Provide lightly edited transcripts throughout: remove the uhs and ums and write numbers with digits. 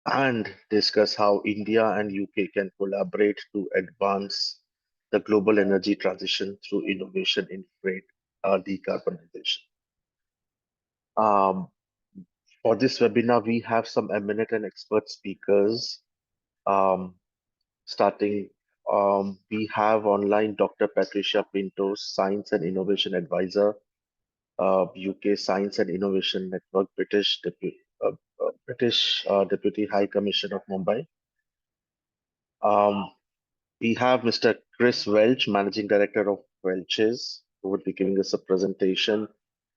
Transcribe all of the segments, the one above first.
and discuss how India and UK can collaborate to advance the global energy transition through innovation in freight decarbonization. Um, for this webinar, we have some eminent and expert speakers. Um, Starting, we have online Dr. Patricia Pinto, Science and Innovation Advisor, UK Science and Innovation Network, British Deputy High Commission of Mumbai. Um, we have Mr. Chris Welch, Managing Director of Welch's, who would be giving us a presentation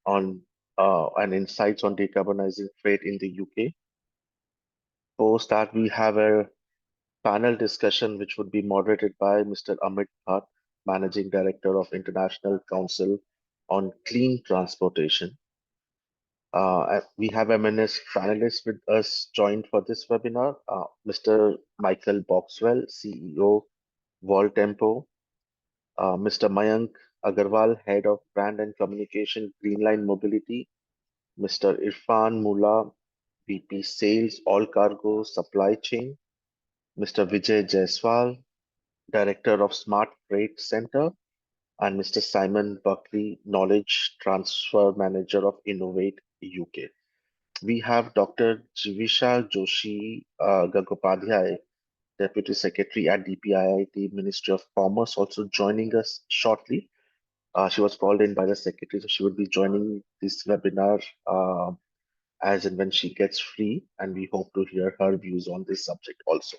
on and insights on decarbonizing freight in the UK. Post that, we have a panel discussion which would be moderated by Mr. Amit Bhatt, Managing Director of International Council on Clean Transportation. We have MNS panelists with us joined for this webinar. Mr. Michael Boxwell, CEO, Voltempo, Mr. Mayank Agarwal, Head of Brand and Communication, Greenline Mobility, Mr. Irfan Mullah, VP Sales, All Cargo Supply Chain, Mr. Vijay Jaiswal, Director of Smart Freight Center, and Mr. Simon Buckley, Knowledge Transfer Manager of Innovate UK. We have Dr. Jivisha Joshi Gangopadhyay, Deputy Secretary at DPIIT, Ministry of Commerce, also joining us shortly. She was called in by the Secretary, so she would be joining this webinar as and when she gets free, and we hope to hear her views on this subject also.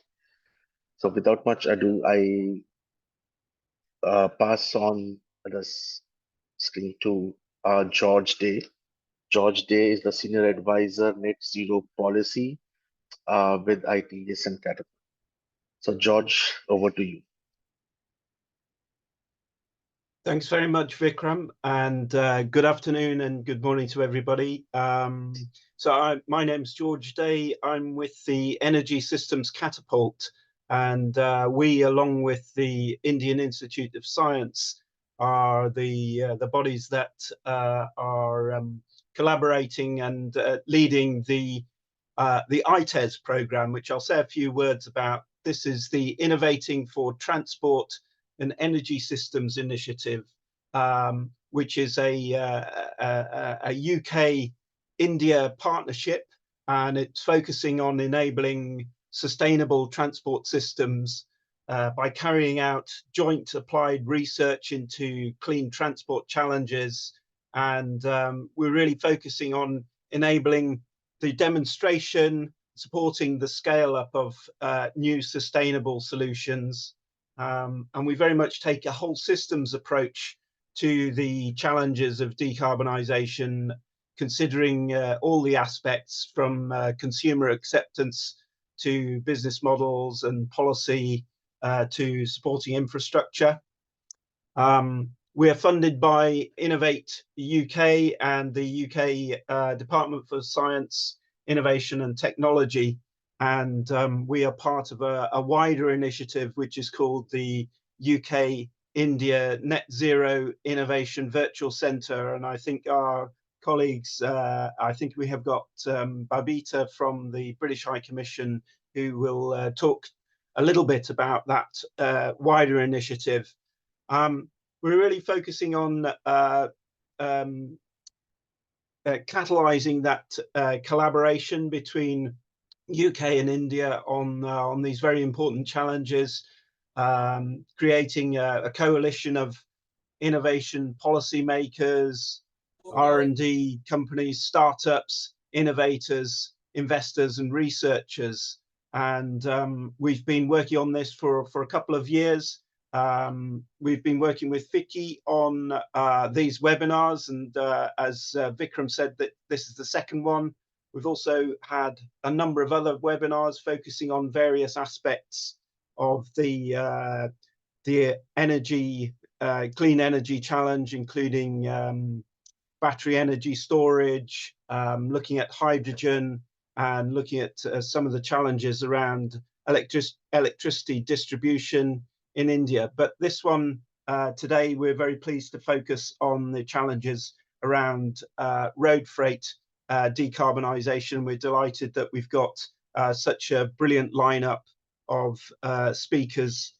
So without much ado, I pass on the screen to George Day. George Day is the Senior Advisor Net Zero Policy with ITS and Catapult. So George, over to you. Thanks very much, Vikram, and good afternoon and good morning to everybody. My name's George Day. I'm with the Energy Systems Catapult, and we, along with the Indian Institute of Science, are the bodies that are collaborating and leading the ITES program, which I'll say a few words about. This is the Innovating for Transport and Energy Systems Initiative, which is a UK-India partnership, and it's focusing on enabling sustainable transport systems by carrying out joint applied research into clean transport challenges. And we're really focusing on enabling the demonstration, supporting the scale up of new sustainable solutions. And we very much take a whole systems approach to the challenges of decarbonisation, considering all the aspects from consumer acceptance to business models and policy to supporting infrastructure. We are funded by Innovate UK and the UK Department for Science, Innovation and Technology. And we are part of a wider initiative, which is called the UK India Net Zero Innovation Virtual Centre. And I think our colleagues, I think we have got Babita from the British High Commission, who will talk a little bit about that wider initiative. We're really focusing on catalysing that collaboration between UK and India on these very important challenges, creating a coalition of innovation policymakers, R&D companies, startups, innovators, investors and researchers. And we've been working on this for a couple of years. We've been working with Vicky on these webinars, and as Vikram said, that this is the second one. We've also had a number of other webinars focusing on various aspects of the energy, clean energy challenge, including battery energy storage, looking at hydrogen, and looking at some of the challenges around electricity distribution in India. But this one today, we're very pleased to focus on the challenges around road freight decarbonisation. We're delighted that we've got such a brilliant lineup of speakers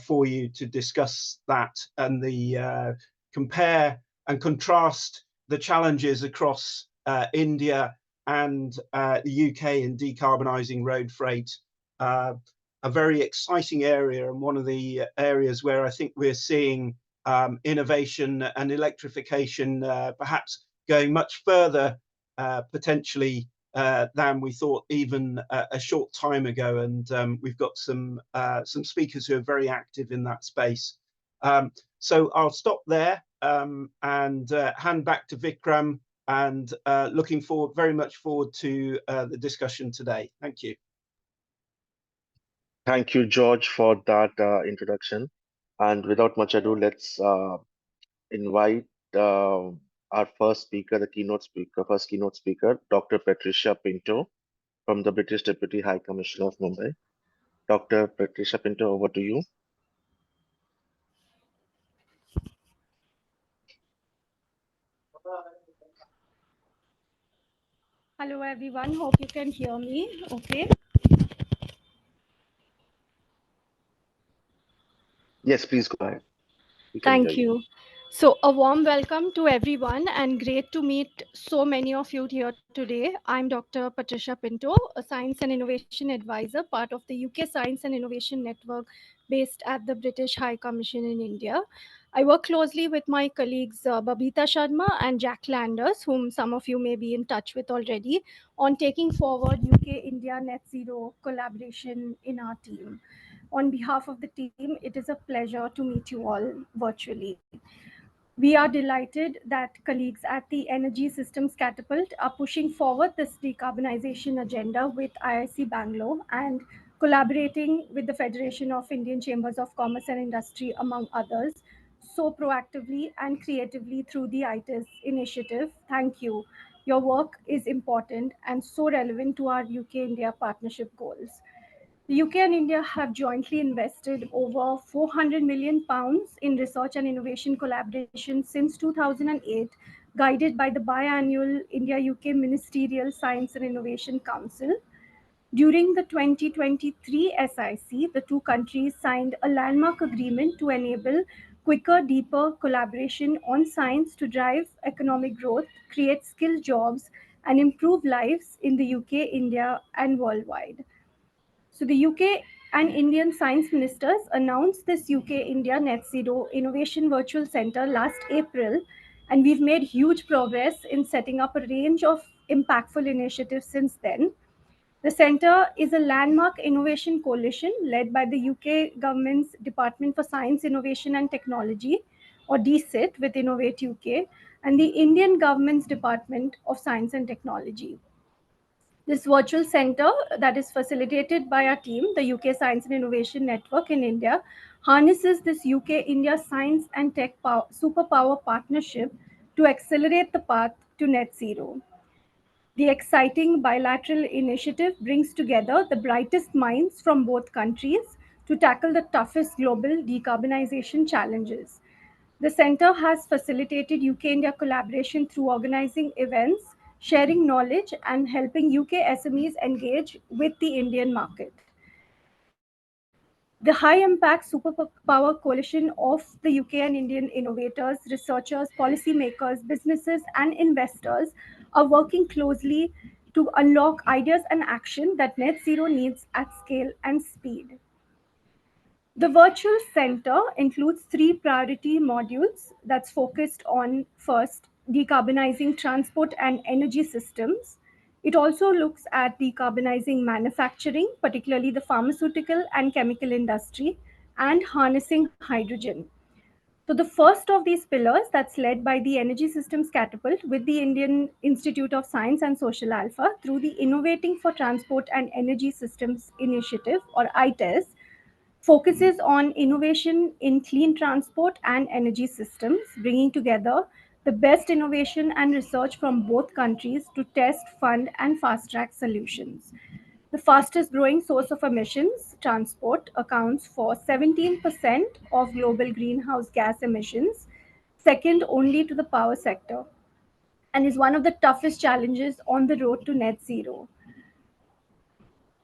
for you to discuss that and the compare and contrast the challenges across India and the UK in decarbonising road freight. A very exciting area, and one of the areas where I think we're seeing innovation and electrification perhaps going much further potentially than we thought even a short time ago. And we've got some speakers who are very active in that space. So I'll stop there and hand back to Vikram, and looking forward, very much forward to the discussion today. Thank you. Thank you, George, for that introduction. And without much ado, let's invite our first speaker, first keynote speaker, Dr. Patricia Pinto from the British Deputy High Commissioner of Mumbai. Dr. Patricia Pinto, over to you. Hello everyone, hope you can hear me, okay? Yes, please go ahead. We can hear Thank you. So a warm welcome to everyone and great to meet so many of you here today. I'm Dr. Patricia Pinto, a Science and Innovation Advisor, part of the UK Science and Innovation Network based at the British High Commission in India. I work closely with my colleagues Babita Sharma and Jack Landers, whom some of you may be in touch with already, on taking forward UK-India Net Zero collaboration in our team. On behalf of the team, it is a pleasure to meet you all virtually. We are delighted that colleagues at the Energy Systems Catapult are pushing forward this decarbonization agenda with IIC Bangalore and collaborating with the Federation of Indian Chambers of Commerce and Industry, among others, so proactively and creatively through the ITIS initiative. Thank you. Your work is important and so relevant to our UK-India partnership goals. The UK and India have jointly invested over £400 million in research and innovation collaboration since 2008, guided by the biannual India-UK Ministerial Science and Innovation Council. During the 2023 SIC, the two countries signed a landmark agreement to enable quicker, deeper collaboration on science to drive economic growth, create skilled jobs, and improve lives in the UK, India, and worldwide. So the UK and Indian science ministers announced this UK India Net Zero Innovation Virtual Center last April, and we've made huge progress in setting up a range of impactful initiatives since then. The center is a landmark innovation coalition led by the UK government's Department for Science, Innovation and Technology, or DSIT, with Innovate UK, and the Indian government's Department of Science and Technology. This virtual center that is facilitated by our team, the UK Science and Innovation Network in India, harnesses this UK-India science and tech superpower partnership to accelerate the path to net zero. The exciting bilateral initiative brings together the brightest minds from both countries to tackle the toughest global decarbonization challenges. The center has facilitated UK-India collaboration through organizing events, sharing knowledge, and helping UK SMEs engage with the Indian market. The high impact superpower coalition of the UK and Indian innovators, researchers, policymakers, businesses, and investors are working closely to unlock ideas and action that net zero needs at scale and speed. The virtual center includes three priority modules that's focused on first, decarbonizing transport and energy systems. It also looks at decarbonizing manufacturing, particularly the pharmaceutical and chemical industry, and harnessing hydrogen. So the first of these pillars, that's led by the Energy Systems Catapult with the Indian Institute of Science and Social Alpha through the Innovating for Transport and Energy Systems Initiative, or ITES, focuses on innovation in clean transport and energy systems, bringing together the best innovation and research from both countries to test, fund, and fast track solutions. The fastest growing source of emissions, transport, accounts for 17% of global greenhouse gas emissions, second only to the power sector, and is one of the toughest challenges on the road to net zero.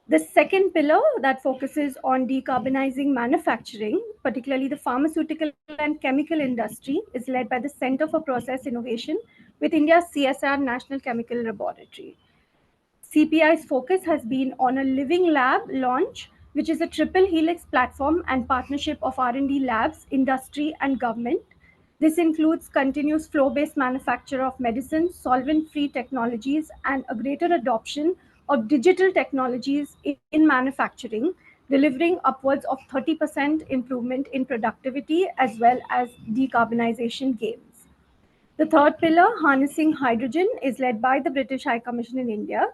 The second pillar that focuses on decarbonizing manufacturing, particularly the pharmaceutical and chemical industry, is led by the Center for Process Innovation with India's CSR National Chemical Laboratory. CPI's focus has been on a living lab launch, which is a triple helix platform and partnership of R&D labs, industry, and government. This includes continuous flow-based manufacture of medicines, solvent-free technologies, and a greater adoption of digital technologies in manufacturing, delivering upwards of 30% improvement in productivity as well as decarbonization gains. The third pillar, harnessing hydrogen, is led by the British High Commission in India.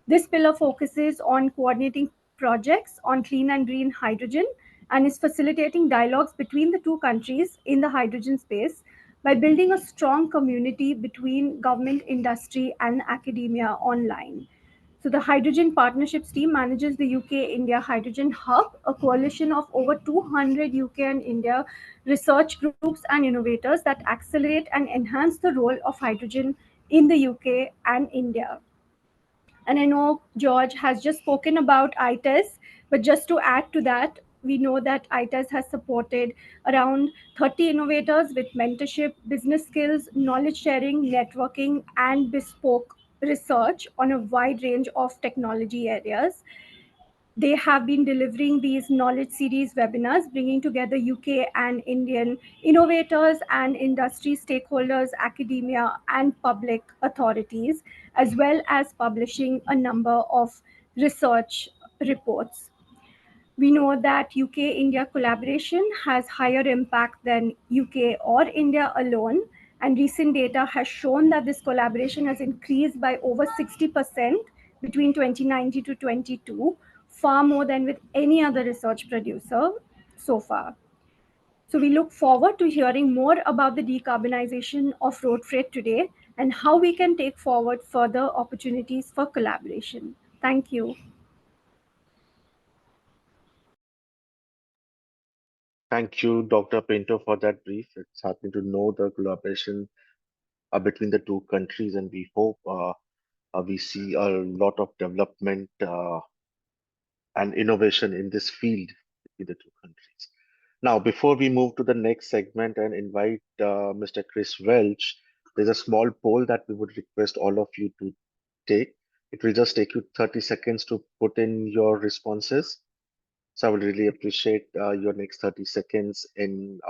This pillar focuses on coordinating projects on clean and green hydrogen and is facilitating dialogues between the two countries in the hydrogen space by building a strong community between government, industry, and academia online. So the Hydrogen Partnerships team manages the UK-India Hydrogen Hub, a coalition of over 200 UK and India research groups and innovators that accelerate and enhance the role of hydrogen in the UK and India. And I know George has just spoken about ITES, but just to add to that, we know that ITES has supported around 30 innovators with mentorship, business skills, knowledge sharing, networking, and bespoke research on a wide range of technology areas. They have been delivering these knowledge series webinars, bringing together UK and Indian innovators and industry stakeholders, academia, and public authorities, as well as publishing a number of research reports. We know that UK-India collaboration has higher impact than UK or India alone, and recent data has shown that this collaboration has increased by over 60% between 2019 to 22, far more than with any other research producer so far. So we look forward to hearing more about the decarbonization of road freight today and how we can take forward further opportunities for collaboration. Thank you. Thank you, Dr. Pinto, for that brief. It's happy to know the collaboration between the two countries, and we hope we see a lot of development and innovation in this field between the two countries. Now, before we move to the next segment and invite Mr. Chris Welch, there's a small poll that we would request all of you to take. It will just take you 30 seconds to put in your responses. So I would really appreciate your next 30 seconds in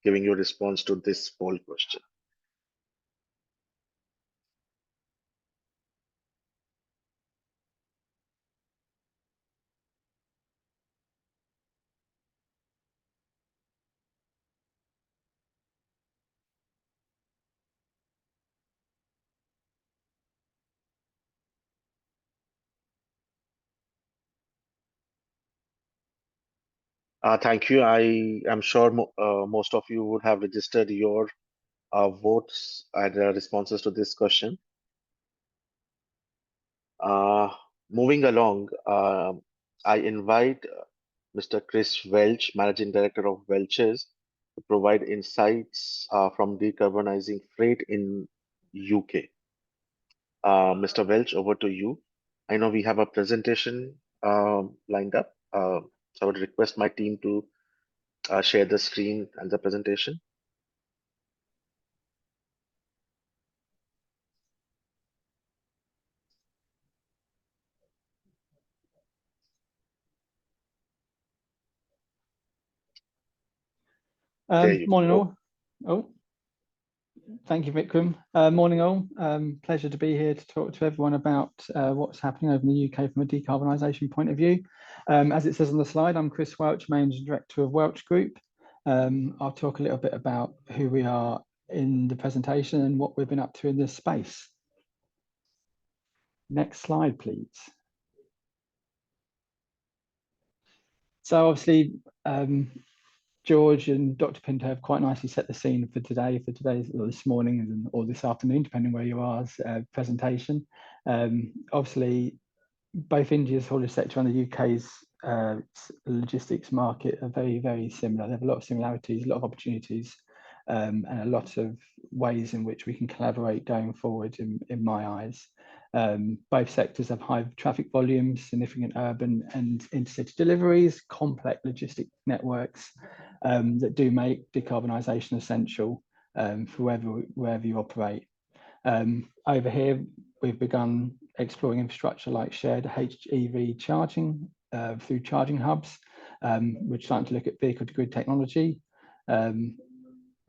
giving your response to this poll question. Thank you. I am sure most of you would have registered your votes and responses to this question. Uh, Moving along, I invite Mr. Chris Welch, Managing Director of Welch's, to provide insights from decarbonizing freight in UK. Mr. Welch, over to you. I know we have a presentation lined up, so I would request my team to share the screen and the presentation. There you Morning go. all. Oh, thank you, Vikram. Morning all. Pleasure to be here to talk to everyone about what's happening over in the UK from a decarbonisation point of view. As it says on the slide, I'm Chris Welch, Managing Director of Welch Group. I'll talk a little bit about who we are in the presentation and what we've been up to in this space. Next slide, please. So obviously, George and Dr. Pinto have quite nicely set the scene for today's or this morning or this afternoon, depending where you are, presentation. Obviously, both India's haulage sector and the UK's logistics market are very, very similar. They have a lot of similarities, a lot of opportunities. and a lot of ways in which we can collaborate going forward in my eyes. Both sectors have high traffic volumes, significant urban and intercity deliveries, complex logistic networks that do make decarbonisation essential for wherever you operate. Over here, we've begun exploring infrastructure like shared HEV charging through charging hubs. We're starting to look at vehicle-to-grid technology.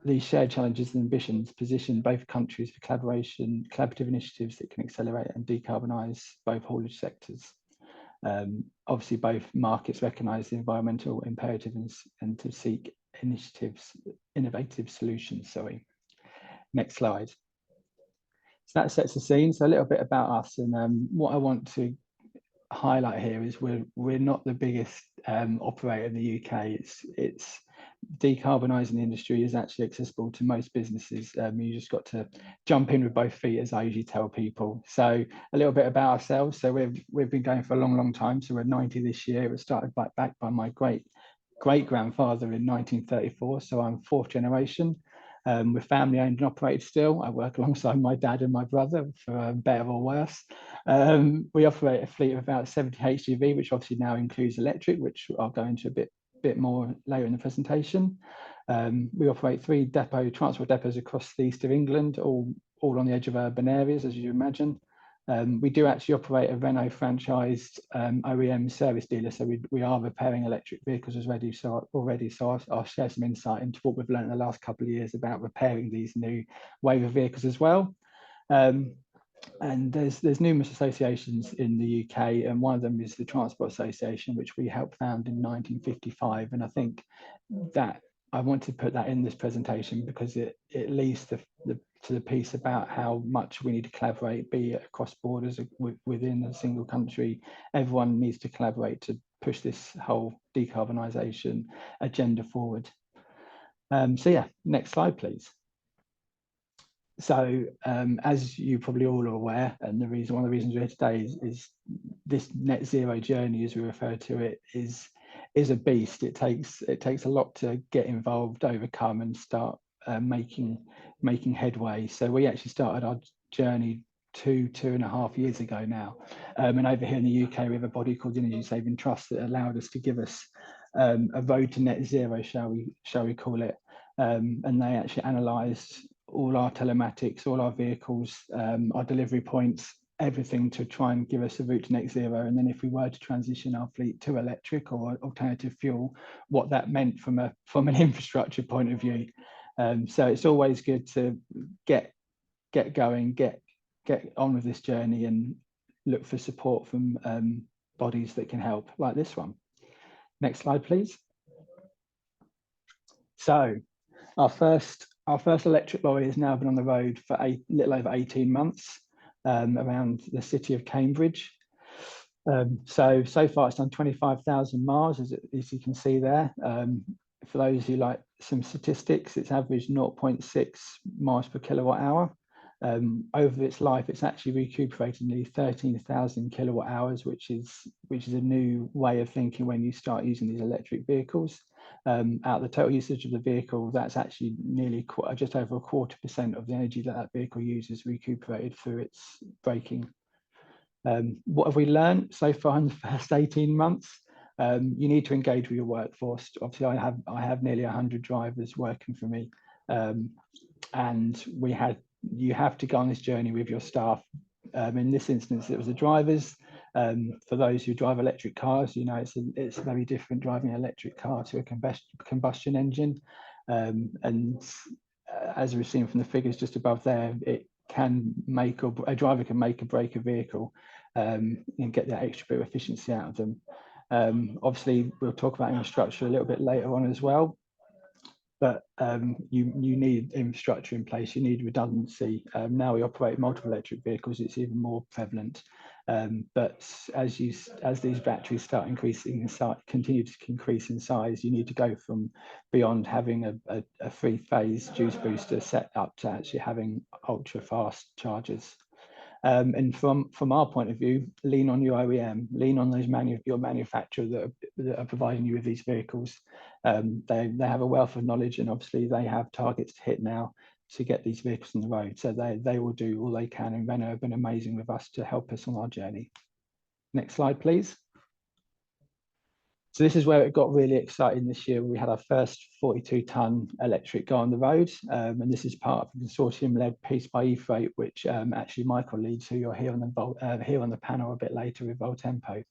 These shared challenges and ambitions position both countries for collaborative initiatives that can accelerate and decarbonise both haulage sectors. Obviously, both markets recognise the environmental imperatives and to seek innovative solutions. Sorry. Next slide. So that sets the scene. So a little bit about us, and what I want to highlight here is we're not the biggest operator in the UK. It's decarbonising the industry is actually accessible to most businesses. You just got to jump in with both feet, as I usually tell people. So a little bit about ourselves. So we've been going for a long time. So we're 90 this year. It was started back by my great grandfather in 1934. So I'm fourth generation. We're family owned and operated still. I work alongside my dad and my brother, for better or worse. We operate a fleet of about 70 HGV, which obviously now includes electric, which I'll go into a bit more later in the presentation. We operate 3 transport depots across the east of England, all on the edge of urban areas, as you imagine. We do actually operate a Renault franchised OEM service dealer, so we are repairing electric vehicles already. So I'll share some insight into what we've learned in the last couple of years about repairing these new wave of vehicles as well. And there's numerous associations in the UK, and one of them is the Transport Association, which we helped found in 1955. And I think that I want to put that in this presentation because it leads to the piece about how much we need to collaborate, be it across borders within a single country. Everyone needs to collaborate to push this whole decarbonisation agenda forward. So yeah, next slide, please. So as you probably all are aware, and one of the reasons we're here today is this net zero journey, as we refer to it, is a beast. It takes a lot to get involved, overcome, and start making headway. So we actually started our journey 2.5 years ago now, and over here in the UK we have a body called the Energy Saving Trust that allowed us to give us a road to net zero, shall we call it, and they actually analysed all our telematics, all our vehicles, our delivery points, everything to try and give us a route to net zero. And then if we were to transition our fleet to electric or alternative fuel, what that meant from an infrastructure point of view. So it's always good to get going, get on with this journey and look for support from bodies that can help, like this one. Next slide, please. So our first electric lorry has now been on the road for a little over 18 months around the city of Cambridge. So far it's done 25,000 miles, as you can see there. For those who like some statistics, it's averaged 0.6 miles per kilowatt hour. Over its life, it's actually recuperated nearly 13,000 kilowatt hours, which is a new way of thinking when you start using these electric vehicles. Out of the total usage of the vehicle, that's actually nearly just over 0.25% of the energy that vehicle uses recuperated through its braking. What have we learned so far in the first 18 months? You need to engage with your workforce. Obviously, I have nearly 100 drivers working for me, and you have to go on this journey with your staff. In this instance, it was the drivers. For those who drive electric cars, you know it's very different driving an electric car to a combustion engine. And as we've seen from the figures just above there, a driver can make or break a vehicle and get that extra bit of efficiency out of them. Obviously, we'll talk about infrastructure a little bit later on as well. But you need infrastructure in place, you need redundancy. Now we operate multiple electric vehicles, it's even more prevalent. But as these batteries start continue to increase in size, you need to go from beyond having a 3-phase juice booster set up to actually having ultra fast chargers. And from our point of view, lean on your OEM, lean on those your manufacturer that are providing you with these vehicles. They have a wealth of knowledge, and obviously they have targets to hit now to get these vehicles on the road. So they will do all they can, and Renault have been amazing with us to help us on our journey. Next slide, please. So this is where it got really exciting this year. We had our first 42-ton electric go on the road, and this is part of a consortium-led piece by eFreight, which actually Michael leads, who you'll hear on the panel a bit later with Voltempo.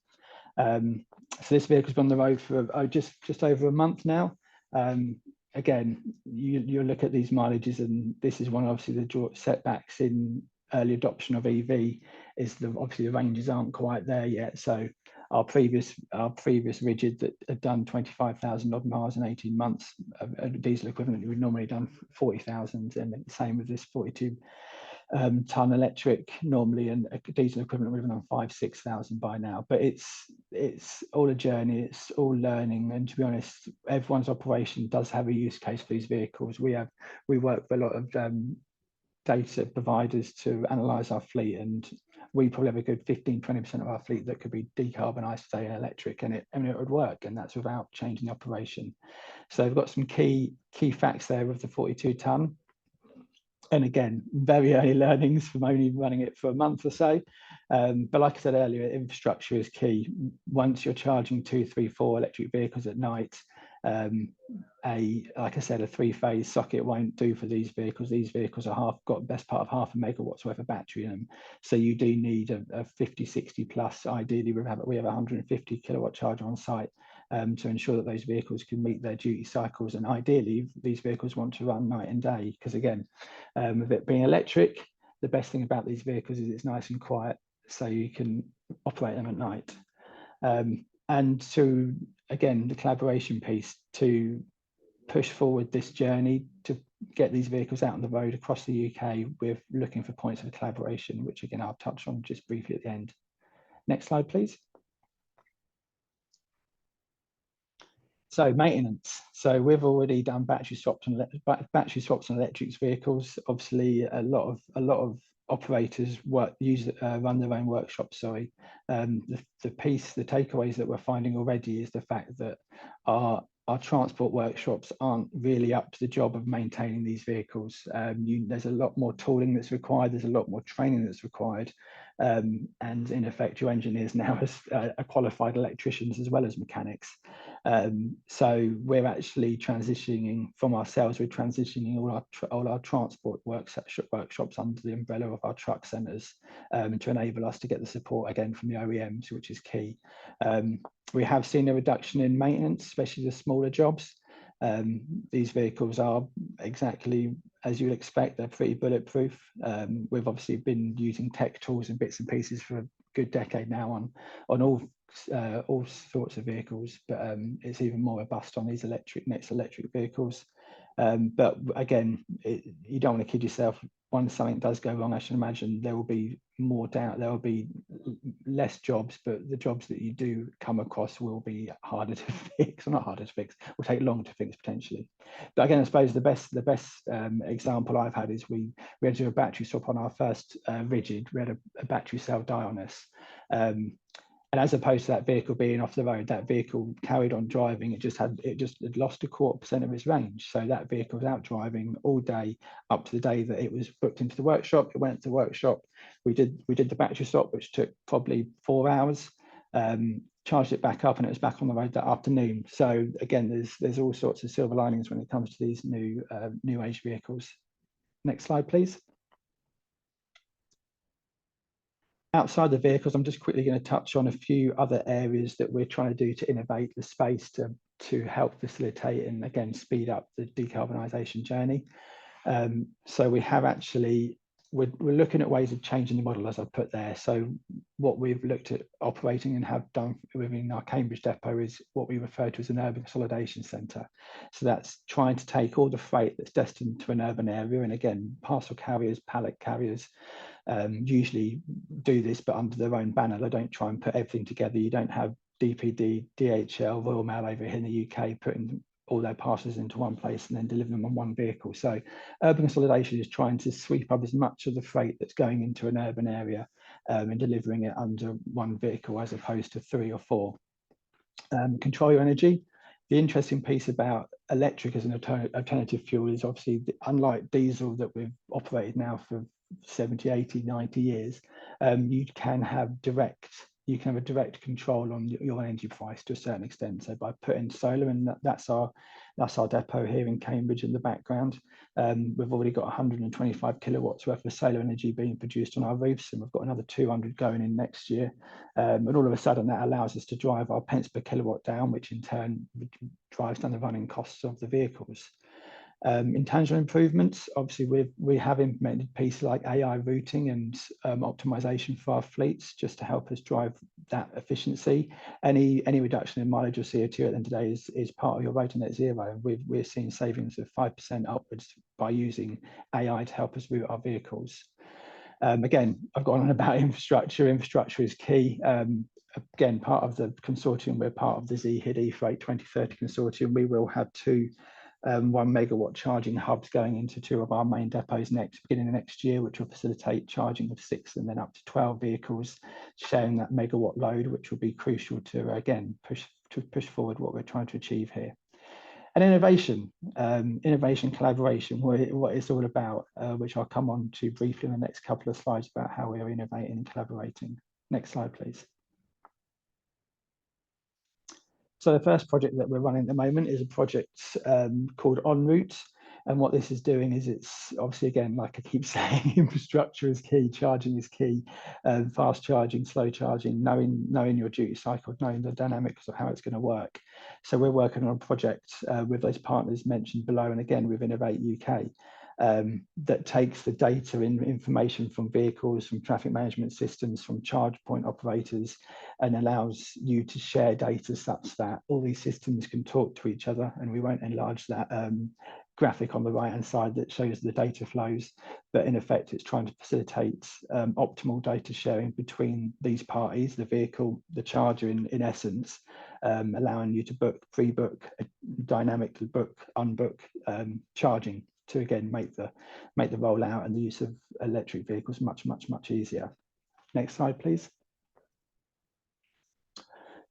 So this vehicle's been on the road for just over a month now. Again, you look at these mileages, and this is one of obviously the setbacks in early adoption of EV is obviously the ranges aren't quite there yet. So our previous rigid that had done 25,000 odd miles in 18 months, a diesel equivalent, we'd normally done 40,000, and the same with this 42-ton electric normally, and a diesel equivalent would have done 5,000-6,000 by now. But it's all a journey, it's all learning, and to be honest, everyone's operation does have a use case for these vehicles. We work with a lot of data providers to analyze our fleet, and we probably have a good 15-20% of our fleet that could be decarbonised today and electric, and it would work, and that's without changing the operation. So we've got some key facts there with the 42-ton. And again, very early learnings from only running it for a month or so. But like I said earlier, infrastructure is key. Once you're charging 2, 3, 4 electric vehicles at night, like I said, a 3-phase socket won't do for these vehicles. These vehicles are got best part of half a megawatts worth of battery in them. So you do need a 50, 60 plus. Ideally, we have a 150 kilowatt charger on site to ensure that those vehicles can meet their duty cycles. And ideally, these vehicles want to run night and day, because again, with it being electric, the best thing about these vehicles is it's nice and quiet, so you can operate them at night. And to, again, the collaboration piece, to push forward this journey to get these vehicles out on the road across the UK, we're looking for points of collaboration, which again, I'll touch on just briefly at the end. Next slide, please. So maintenance. So we've already done battery swaps on electric vehicles. Obviously, a lot of operators run their own workshops. Sorry, the takeaways that we're finding already is the fact that our transport workshops aren't really up to the job of maintaining these vehicles. There's a lot more tooling that's required. There's a lot more training that's required. And in effect, your engineers now are qualified electricians as well as mechanics. So we're actually transitioning from ourselves. We're transitioning all our transport workshops under the umbrella of our truck centres, to enable us to get the support again from the OEMs, which is key. We have seen a reduction in maintenance, especially the smaller jobs. These vehicles are exactly as you'd expect. They're pretty bulletproof. We've obviously been using tech tools and bits and pieces for a good decade now on all sorts of vehicles, but it's even more robust on these next electric vehicles. But again, you don't want to kid yourself. Once something does go wrong, I should imagine there will be more doubt. There will be less jobs, but the jobs that you do come across will be harder to fix, or not harder to fix, will take longer to fix potentially. But again, I suppose the best example I've had is we had to do a battery swap on our first rigid. We had a battery cell die on us. And as opposed to that vehicle being off the road, that vehicle carried on driving. It just had lost 0.25% of its range. So that vehicle was out driving all day up to the day that it was booked into the workshop. It went to the workshop. We did the battery swap, which took probably 4 hours. Charged it back up, and it was back on the road that afternoon. So again, there's all sorts of silver linings when it comes to these new age vehicles. Next slide, please. Outside the vehicles, I'm just quickly going to touch on a few other areas that we're trying to do to innovate the space to help facilitate and again speed up the decarbonisation journey. So we have actually, we're looking at ways of changing the model, as I put there. So what we've looked at operating and have done within our Cambridge depot is what we refer to as an urban consolidation centre. So that's trying to take all the freight that's destined to an urban area, and again, parcel carriers, pallet carriers, usually do this but under their own banner. They don't try and put everything together. You don't have DPD, DHL, Royal Mail over here in the UK putting all their parcels into one place and then deliver them on one vehicle. So urban consolidation is trying to sweep up as much of the freight that's going into an urban area and delivering it under one vehicle as opposed to 3 or 4. Control your energy. The interesting piece about electric as an alternative fuel is obviously, unlike diesel that we've operated now for 70, 80, 90 years, you can have a direct control on your energy price to a certain extent. So by putting solar, and that's our depot here in Cambridge in the background. We've already got 125 kilowatts worth of solar energy being produced on our roofs, and we've got another 200 going in next year. And all of a sudden that allows us to drive our pence per kilowatt down, which in turn drives down the running costs of the vehicles. Intangible improvements, obviously we have implemented pieces like AI routing and optimization for our fleets just to help us drive that efficiency. Any reduction in mileage or CO2 at the end of the day is part of your road to net zero, and we're seeing savings of 5% upwards by using AI to help us route our vehicles. Again, I've gone on about infrastructure. Infrastructure is key. Again, part of the consortium, we're part of the ZHID E-Freight 2030 consortium. We will have 2 1 megawatt charging hubs going into 2 of our main depots beginning of next year, which will facilitate charging of 6 and then up to 12 vehicles, sharing that megawatt load, which will be crucial to again push forward what we're trying to achieve here. And innovation, collaboration, what it's all about, which I'll come on to briefly in the next couple of slides about how we're innovating and collaborating. Next slide, please. So the first project that we're running at the moment is a project called En Route. And what this is doing is, it's obviously, again, like I keep saying, infrastructure is key, charging is key, fast charging, slow charging, knowing your duty cycle, knowing the dynamics of how it's going to work. So we're working on a project with those partners mentioned below, and again with Innovate UK, that takes the data and information from vehicles, from traffic management systems, from charge point operators, and allows you to share data such that all these systems can talk to each other. And we won't enlarge that graphic on the right hand side that shows the data flows, but in effect it's trying to facilitate optimal data sharing between these parties, the vehicle, the charger in essence, allowing you to book, pre-book, dynamically book, unbook charging to again make the rollout and the use of electric vehicles much easier. Next slide, please.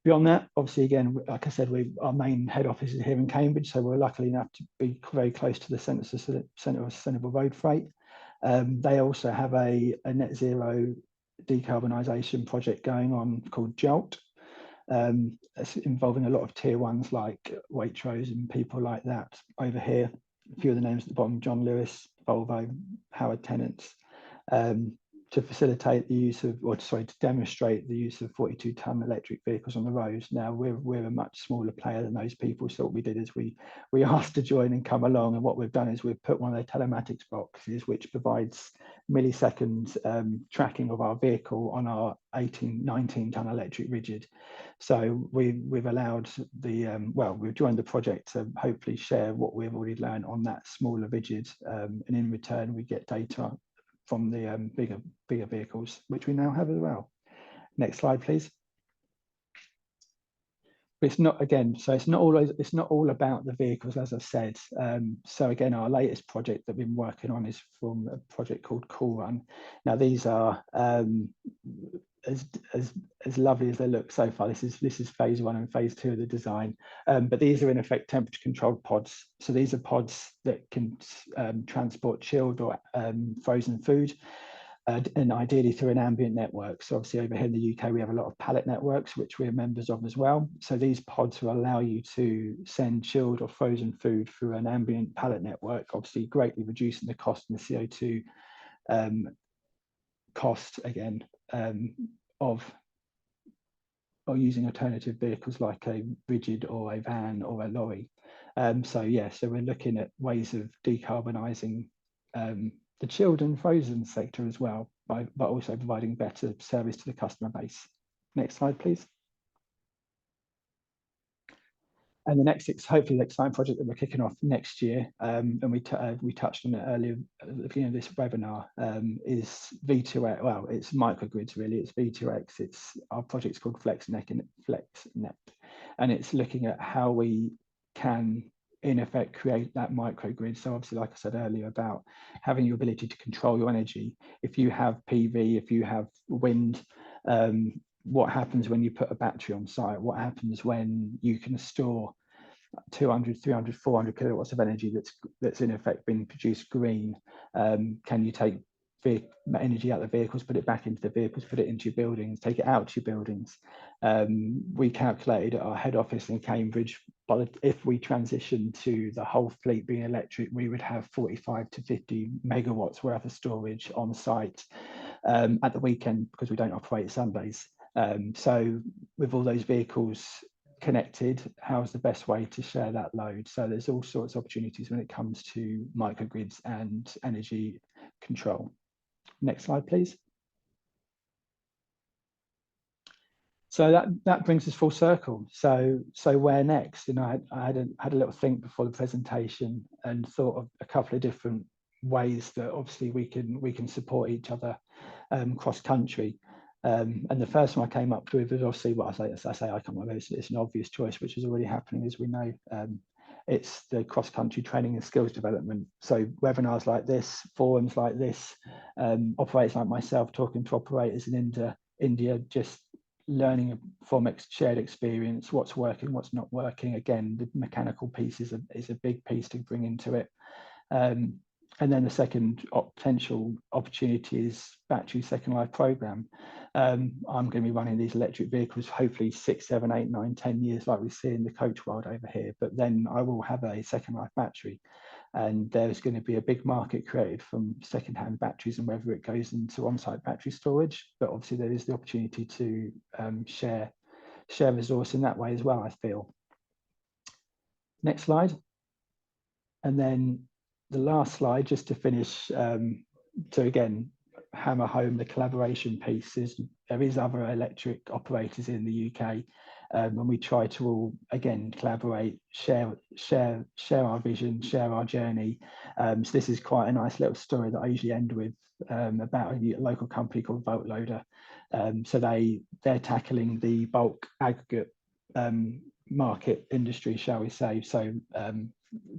Beyond that, obviously, again, like I said, our main head office is here in Cambridge, so we're lucky enough to be very close to the Centre of Sustainable Road Freight. They also have a net zero decarbonisation project going on called JOLT. It's involving a lot of tier ones like Waitrose and people like that over here. A few of the names at the bottom: John Lewis, Volvo, Howard Tennant, to facilitate the use of, to demonstrate the use of 42-ton electric vehicles on the roads. Now we're a much smaller player than those people, so what we did is we asked to join and come along, and what we've done is we've put one of their telematics boxes, which provides millisecond tracking of our vehicle on our 19-ton electric rigid. So we've allowed the we've joined the project to hopefully share what we've already learned on that smaller rigid, and in return we get data from the bigger vehicles, which we now have as well. Next slide, please. But it's not, again, so it's not all about the vehicles, as I said. So again, our latest project that we've been working on is from a project called Cool Run. Now these are as lovely as they look so far. This is phase 1 and phase 2 of the design, but these are in effect temperature controlled pods. So these are pods that can transport chilled or frozen food, and ideally through an ambient network. So obviously over here in the UK we have a lot of pallet networks which we're members of as well. So these pods will allow you to send chilled or frozen food through an ambient pallet network, obviously greatly reducing the cost and the CO2 cost again of using alternative vehicles like a rigid or a van or a lorry. So we're looking at ways of decarbonising the chilled and frozen sector as well, but also providing better service to the customer base. Next slide, please. And the next, hopefully the exciting project that we're kicking off next year, and we touched on it earlier at the beginning of this webinar, is V2X. Well, it's microgrids really. It's V2X. Our project's called FlexNet, and it's looking at how we can in effect create that microgrid. So obviously, like I said earlier, about having your ability to control your energy. If you have PV, if you have wind, what happens when you put a battery on site? What happens when you can store 200, 300, 400 kilowatts of energy that's in effect being produced green? Can you take energy out of the vehicles, put it back into the vehicles, put it into your buildings, take it out to your buildings? We calculated at our head office in Cambridge, but if we transition to the whole fleet being electric, we would have 45 to 50 megawatts worth of storage on site at the weekend, because we don't operate Sundays. So with all those vehicles connected, how's the best way to share that load? So there's all sorts of opportunities when it comes to microgrids and energy control. Next slide, please. So that brings us full circle. So where next? And I had a little think before the presentation and thought of a couple of different ways that obviously we can support each other cross country. And the first one I came up with was obviously what I say I come up with. It's an obvious choice, which is already happening, as we know. It's the cross-country training and skills development. So webinars like this, forums like this, operators like myself talking to operators in India, just learning from shared experience, what's working, what's not working. Again, the mechanical piece is a big piece to bring into it. And then the second potential opportunity is battery second life program. I'm going to be running these electric vehicles, hopefully 6, 7, 8, 9, 10 years, like we see in the coach world over here. But then I will have a second life battery, and there's going to be a big market created from second-hand batteries, and whether it goes into on-site battery storage. But obviously, there is the opportunity to share resource in that way as well, I feel. Next slide. And then the last slide, just to finish, to again hammer home the collaboration piece, is there is other electric operators in the UK, and we try to all again collaborate, share our vision, share our journey. So this is quite a nice little story that I usually end with, about a local company called Volt Loader. So they're tackling the bulk aggregate market industry, shall we say. So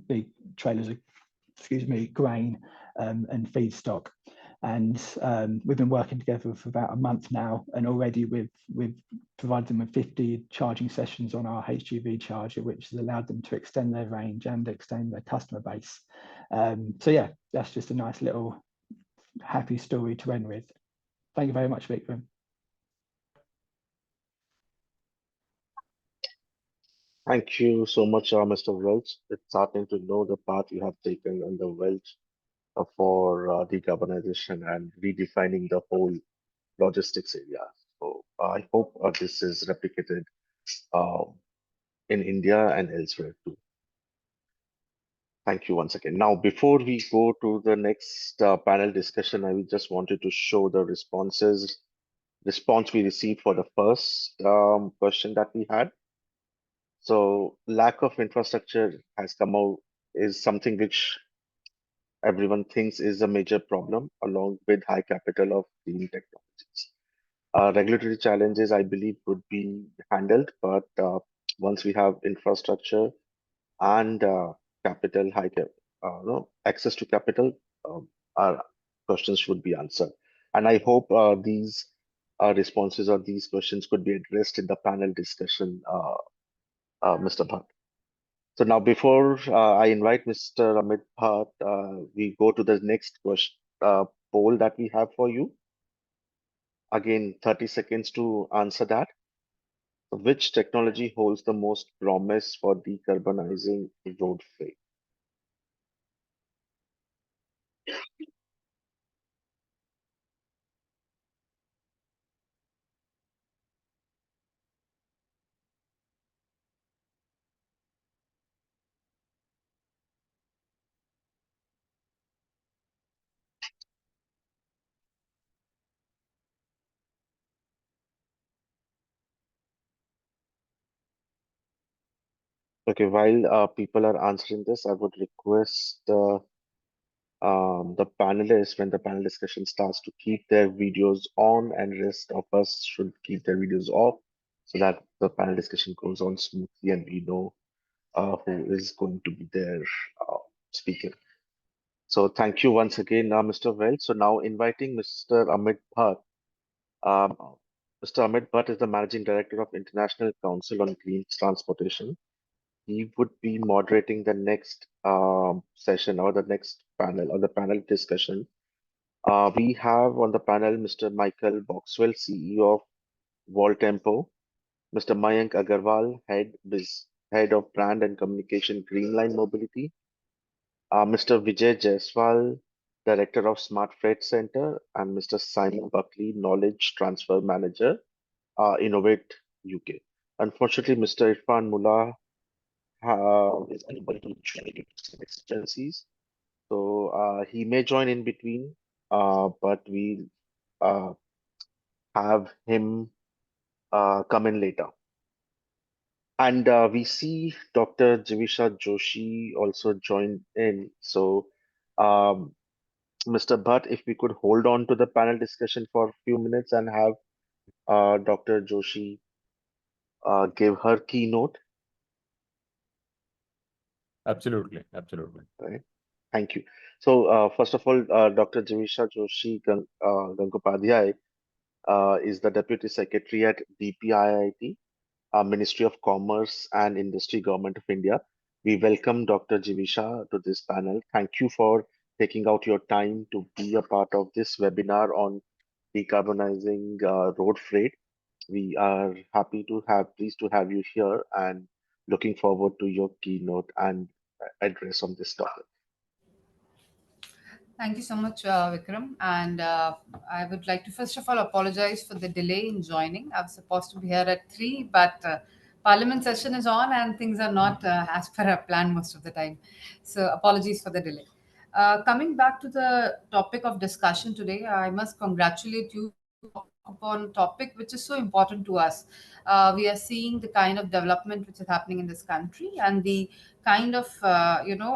big trailers of, grain and feedstock. And we've been working together for about a month now, and already we've provided them with 50 charging sessions on our HGV charger, which has allowed them to extend their range and extend their customer base. So yeah, that's just a nice little happy story to end with. Thank you very much, Vikram. Thank you so much, Mr. Welch. It's starting to know the path you have taken under Welch for decarbonization and redefining the whole logistics area. So I hope this is replicated in India and elsewhere too. Thank you once again. Now, before we go to the next panel discussion, I just wanted to show the response we received for the first question that we had. So lack of infrastructure has come out is something which everyone thinks is a major problem, along with high capital of green technologies. Regulatory challenges, I believe, would be handled, but once we have infrastructure and capital, access to capital, our questions would be answered. And I hope these responses or these questions could be addressed in the panel discussion, Mr. Bhatt. So now, before I invite Mr. Amit Bhatt, we go to the next question, poll that we have for you. Again, 30 seconds to answer that. Which technology holds the most promise for decarbonizing road freight? Okay, while people are answering this, I would request the panelists, when the panel discussion starts, to keep their videos on, and rest of us should keep their videos off, so that the panel discussion goes on smoothly and we know who is going to be their speaker. So thank you once again, Mr. Welch. So now inviting Mr. Amit Bhatt. Um, Mr. Amit Bhatt is the Managing Director of International Council on Green Transportation. He would be moderating the next session or the next panel or the panel discussion. We have on the panel Mr. Michael Boxwell, CEO of Voltempo, Mr. Mayank Agarwal, Head of Brand and Communication Greenline Mobility, Mr. Vijay Jaiswal, Director of Smart Freight Center, and Mr. Simon Buckley, Knowledge Transfer Manager, Innovate UK. Unfortunately, Mr. Irfan Mullah is unable to join due to some exigencies, so he may join in between, but we uh, have him come in later. And we see Dr. Jivisha Joshi also joined in. So, Mr. Bhatt, if we could hold on to the panel discussion for a few minutes and have Dr. Joshi give her keynote. Absolutely, absolutely. Right. Thank you. So, first of all, Dr. Jivisha Joshi Gangopadhyay is the Deputy Secretary at DPIIT, Ministry of Commerce and Industry, Government of India. We welcome Dr. Jivisha to this panel. Thank you for taking out your time to be a part of this webinar on decarbonizing road freight. We are pleased to have you here and looking forward to your keynote and address on this topic. Thank you so much, Vikram. And I would like to first of all apologize for the delay in joining. I was supposed to be here at 3, but Parliament session is on and things are not as per our plan most of the time. So apologies for the delay. Coming back to the topic of discussion today, I must congratulate you to talk upon a topic which is so important to us. We are seeing the kind of development which is happening in this country and the kind of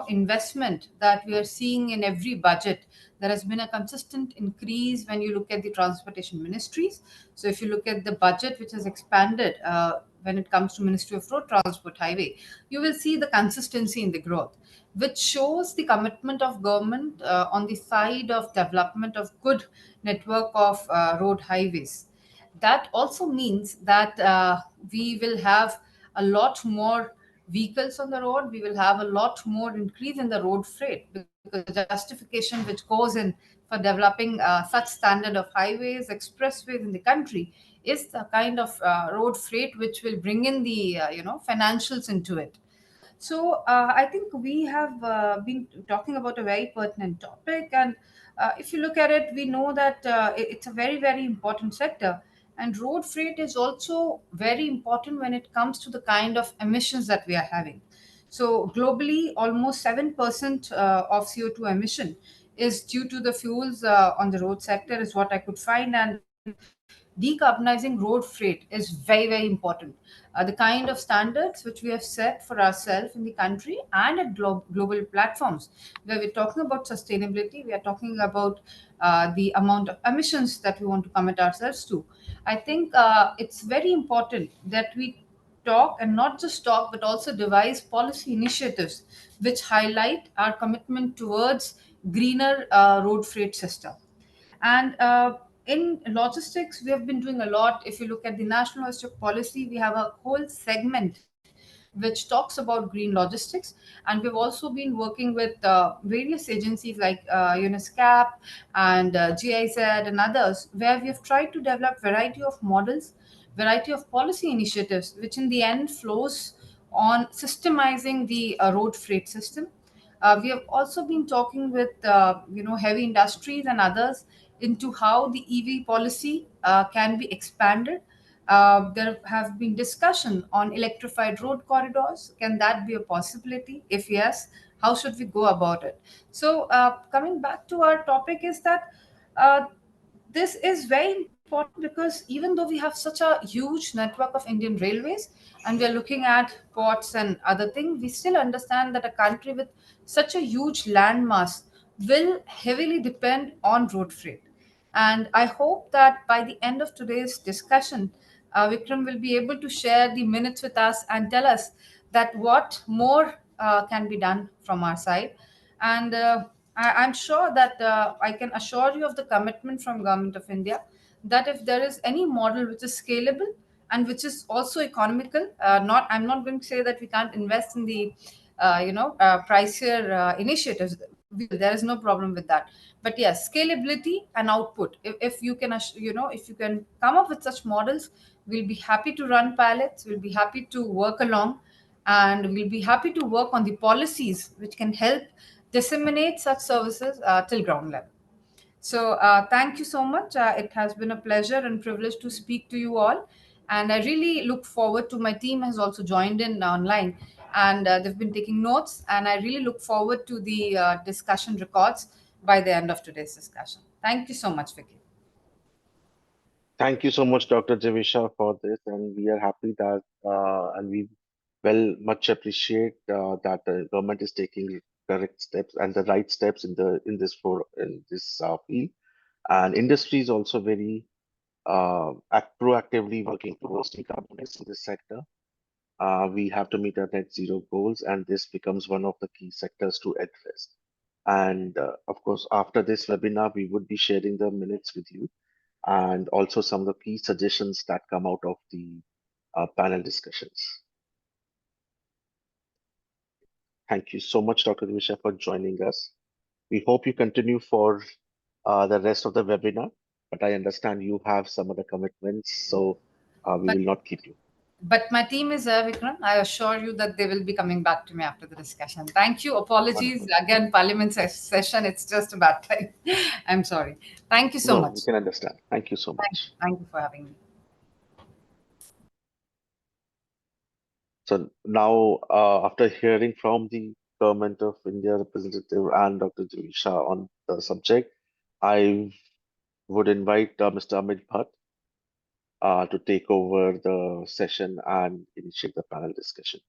investment that we are seeing in every budget. There has been a consistent increase when you look at the transportation ministries. So if you look at the budget which has expanded when it comes to Ministry of Road Transport Highway, you will see the consistency in the growth, which shows the commitment of government on the side of development of good network of road highways. That also means that we will have a lot more vehicles on the road. We will have a lot more increase in the road freight because the justification which goes in for developing such standard of highways, expressways in the country is the kind of road freight which will bring in the financials into it. So I think we have been talking about a very pertinent topic, and if you look at it, we know that it's a very, very important sector. And road freight is also very important when it comes to the kind of emissions that we are having. So globally, almost 7% of CO2 emission is due to the fuels on the road sector, is what I could find. And decarbonizing road freight is very, very important. The kind of standards which we have set for ourselves in the country and at global platforms, where we're talking about sustainability, we are talking about the amount of emissions that we want to commit ourselves to. I think it's very important that we talk, and not just talk, but also devise policy initiatives which highlight our commitment towards greener road freight system. And in logistics, we have been doing a lot. If you look at the National Logistic Policy, we have a whole segment which talks about green logistics. And we've also been working with various agencies like UNESCAP and GIZ and others, where we have tried to develop variety of models, variety of policy initiatives, which in the end flows on systemizing the road freight system. We have also been talking with heavy industries and others into how the EV policy can be expanded. There have been discussion on electrified road corridors. Can that be a possibility? If yes, how should we go about it? So coming back to our topic is that uh, this is very important because even though we have such a huge network of Indian railways and we are looking at ports and other things, we still understand that a country with such a huge landmass will heavily depend on road freight. And I hope that by the end of today's discussion, Vikram will be able to share the minutes with us and tell us that what more can be done from our side. And I'm sure that I can assure you of the commitment from Government of India that if there is any model which is scalable and which is also economical, not I'm not going to say that we can't invest in the pricier initiatives. We will. There is no problem with that. But yes, scalability and output. If you can, if you can come up with such models, we'll be happy to run pilots. We'll be happy to work along, and we'll be happy to work on the policies which can help disseminate such services till ground level. So thank you so much. It has been a pleasure and privilege to speak to you all. And I really look forward to, my team has also joined in online, and they've been taking notes. And I really look forward to the discussion records by the end of today's discussion. Thank you so much, Vicky. Thank you so much, Dr. Javisha, for this, and we are happy that, and we much appreciate that the government is taking correct steps and the right steps in this field, and industry is also very proactively working towards decarbonizing this sector. We have to meet our net zero goals, and this becomes one of the key sectors to address. And of course, after this webinar, we would be sharing the minutes with you and also some of the key suggestions that come out of the panel discussions. Thank you so much, Dr. Divisha, for joining us. We hope you continue for the rest of the webinar, but I understand you have some other commitments, so we will not keep you. But my team is there, Vikram. I assure you that they will be coming back to me after the discussion. Thank you. Apologies. Wonderful. Again, Parliament session, it's just a bad time. I'm sorry. Thank you so No, much. we can understand. Thank you so much. Thank you for having me. So now, after hearing from the Government of India representative and Dr. Javisha on the subject, I would invite Mr. Amit Bhatt to take over the session and initiate the panel discussion.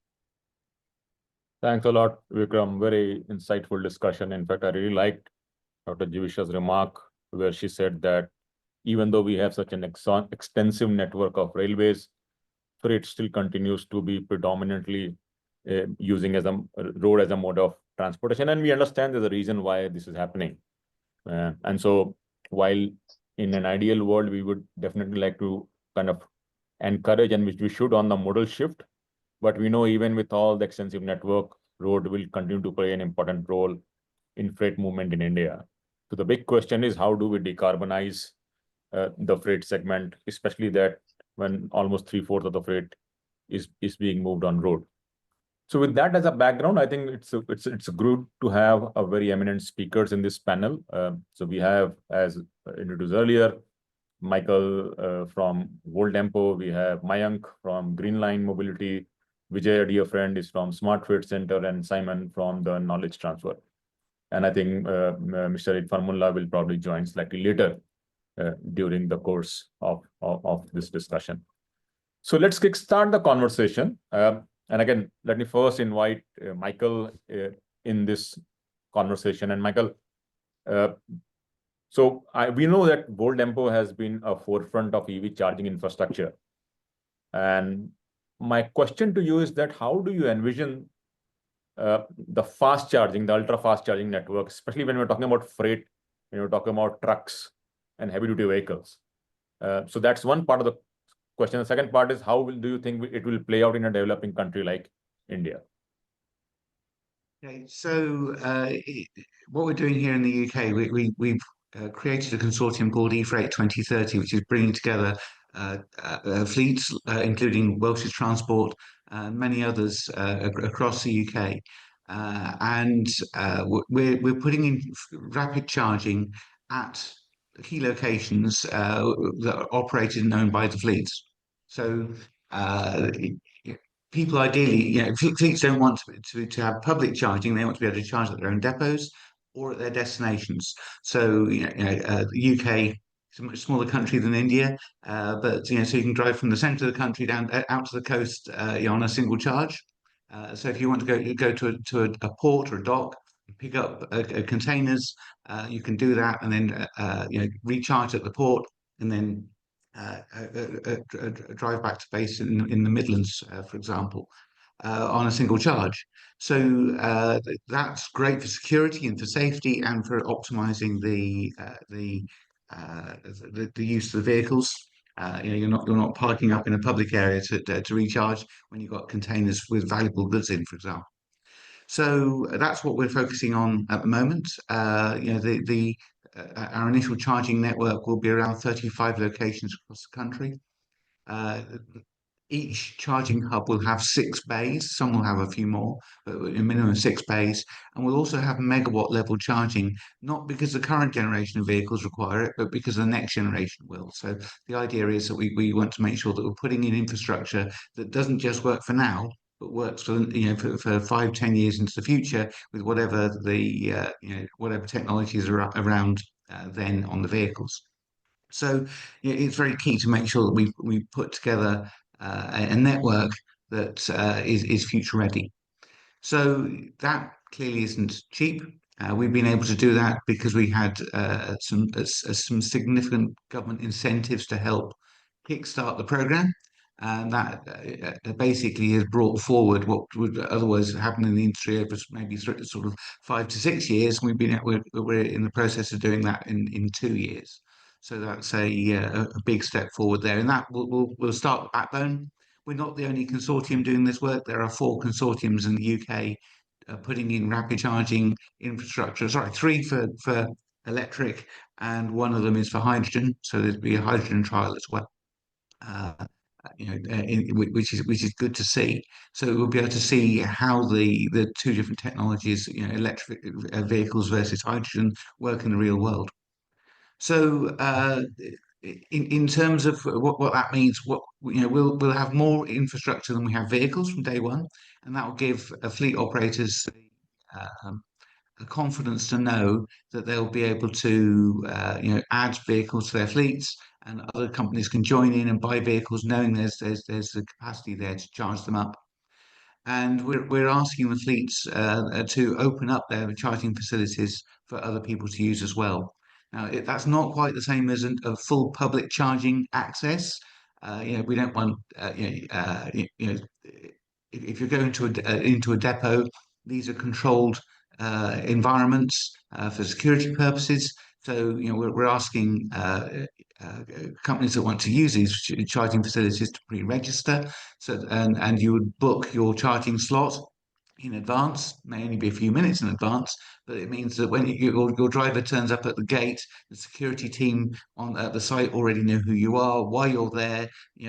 Thanks a lot, Vikram. Very insightful discussion. In fact, I really liked Dr. Javisha's remark where she said that even though we have such an extensive network of railways, freight still continues to be predominantly using as a road as a mode of transportation. And we understand there's a reason why this is happening. And so while in an ideal world, we would definitely like to kind of encourage, and which we should, on the modal shift. But we know even with all the extensive network, road will continue to play an important role in freight movement in India. So the big question is, how do we decarbonize the freight segment, especially that when almost 3/4 of the freight is being moved on road. So with that as a background, I think it's good to have a very eminent speakers in this panel. So we have, as introduced earlier, Michael from Volt Tempo. We have Mayank from Greenline Mobility. Vijay, a dear friend, is from Smart Freight Center, and Simon from the Knowledge Transfer. And I think Mr. Irfan Mullah will probably join slightly later during the course of this discussion. So let's kickstart the conversation. And again, let me first invite Michael in this conversation. And Michael, we know that Volt Tempo has been a forefront of EV charging infrastructure. And my question to you is that how do you envision the fast charging, the ultra fast charging network, especially when we're talking about freight, when we're talking about trucks and heavy duty vehicles? So that's one part of the question. The second part is, how do you think it will play out in a developing country like India? Okay, so what we're doing here in the UK, we've created a consortium called eFreight 2030, which is bringing together fleets, including Welsh's Transport and many others across the UK. And we're putting in rapid charging at key locations that are operated and owned by the fleets. So people ideally, fleets don't want to have public charging. They want to be able to charge at their own depots or at their destinations. So, the UK is a much smaller country than India, but so you can drive from the centre of the country down out to the coast on a single charge. So if you want to go to a port or a dock, pick up containers, you can do that, and then recharge at the port, and then drive back to base in the Midlands, for example. on a single charge. So that's great for security and for safety and for optimizing the use of the vehicles. You're not parking up in a public area to recharge when you've got containers with valuable goods in, for example. So that's what we're focusing on at the moment. Our initial charging network will be around 35 locations across the country. Each charging hub will have 6 bays. Some will have a few more, but a minimum of 6 bays. And we'll also have megawatt level charging, not because the current generation of vehicles require it, but because the next generation will. So the idea is that we want to make sure that we're putting in infrastructure that doesn't just work for now, but works for 5-10 years into the future with whatever whatever technologies are around then on the vehicles. So it's very key to make sure that we put together a network that is future ready. So that clearly isn't cheap. We've been able to do that because we had some significant government incentives to help kickstart the program. And that basically has brought forward what would otherwise happen in the industry over maybe sort of 5 to 6 years. We're in the process of doing that in 2 years. So that's a big step forward there, and that will start the backbone. We're not the only consortium doing this work. There are 4 consortiums in the UK putting in rapid charging infrastructure. Sorry, 3 for electric, and 1 of them is for hydrogen. So there'll be a hydrogen trial as well. Which is good to see. So we'll be able to see how the 2 different technologies, electric vehicles versus hydrogen, work in the real world. So in terms of what that means, we'll have more infrastructure than we have vehicles from day one, and that will give fleet operators the confidence to know that they'll be able to add vehicles to their fleets, and other companies can join in and buy vehicles knowing there's the capacity there to charge them up. And we're asking the fleets to open up their charging facilities for other people to use as well. Now, that's not quite the same as a full public charging access. We don't want, if you're going into a depot, these are controlled environments for security purposes. So, we're asking companies that want to use these charging facilities to pre-register. So, and you would book your charging slot in advance, may only be a few minutes in advance, but it means that when your driver turns up at the gate, the security team at the site already know who you are, why you're there,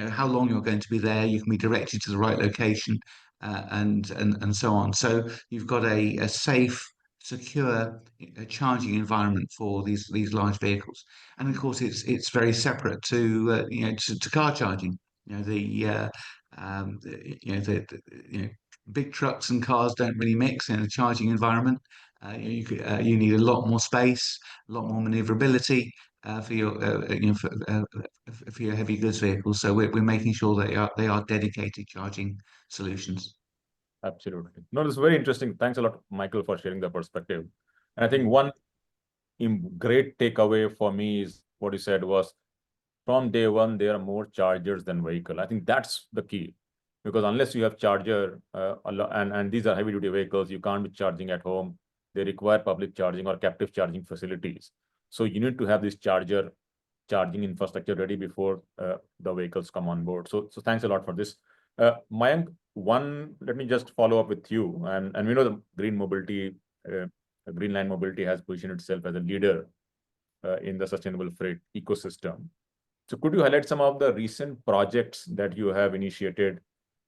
how long you're going to be there. You can be directed to the right location, and so on. So you've got a safe, secure charging environment for these large vehicles, and of course it's very separate to car charging. Big trucks and cars don't really mix in a charging environment. You need a lot more space, a lot more maneuverability for your heavy goods vehicles. So we're making sure that they are dedicated charging solutions. Absolutely. No, this is very interesting. Thanks a lot, Michael, for sharing the perspective. And I think one great takeaway for me is what you said was, from day one, there are more chargers than vehicle. I think that's the key, because unless you have charger, and these are heavy duty vehicles, you can't be charging at home. They require public charging or captive charging facilities. So you need to have this charging infrastructure ready before the vehicles come on board. So thanks a lot for this. Mayank, let me just follow up with you. And we know the green mobility, Green Line Mobility has positioned itself as a leader in the sustainable freight ecosystem. So could you highlight some of the recent projects that you have initiated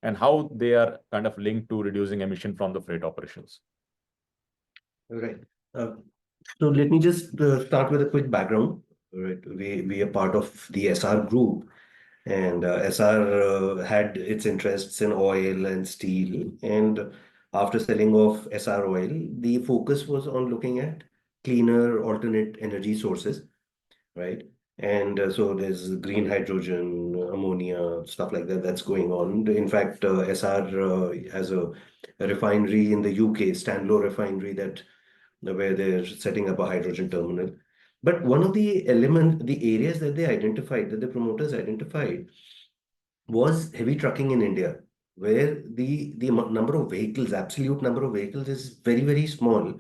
and how they are kind of linked to reducing emission from the freight operations? All right. So let me just start with a quick background. All right. We are part of the SR group, and SR had its interests in oil and steel. And after selling off SR oil, the focus was on looking at cleaner alternate energy sources, right? And so there's green hydrogen, ammonia, stuff like that that's going on. In fact, SR has a refinery in the UK, Stanlow refinery, where they're setting up a hydrogen terminal. But one of the areas that they identified, that the promoters identified, was heavy trucking in India, where the number of vehicles, absolute number of vehicles is very, very small,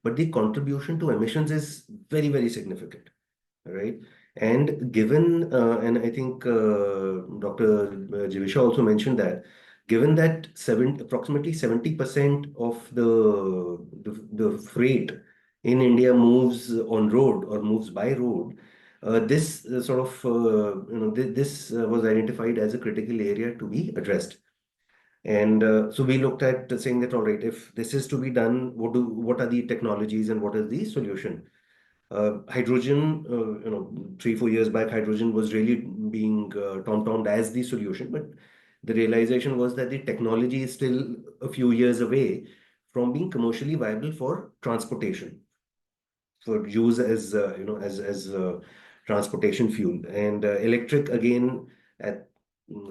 but the contribution to emissions is very, very significant, right? And given, and I think Dr. Jivisha also mentioned that, given that approximately 70% of the freight in India moves on road or moves by road, this this was identified as a critical area to be addressed. And so we looked at saying that, all right, if this is to be done, what are the technologies and what is the solution? Hydrogen, 3-4 years back, hydrogen was really being tom-tommed as the solution, but the realization was that the technology is still a few years away from being commercially viable for transportation, for use as transportation fuel. And electric, again, at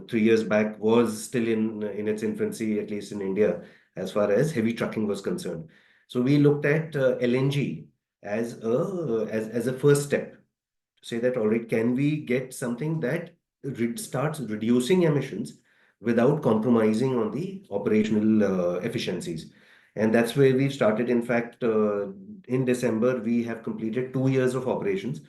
3 years back, was still in its infancy, at least in India, as far as heavy trucking was concerned. So we looked at LNG as a first step to say that, all right, can we get something that starts reducing emissions without compromising on the operational efficiencies? And that's where we've started. In fact, in December, we have completed 2 years of operations.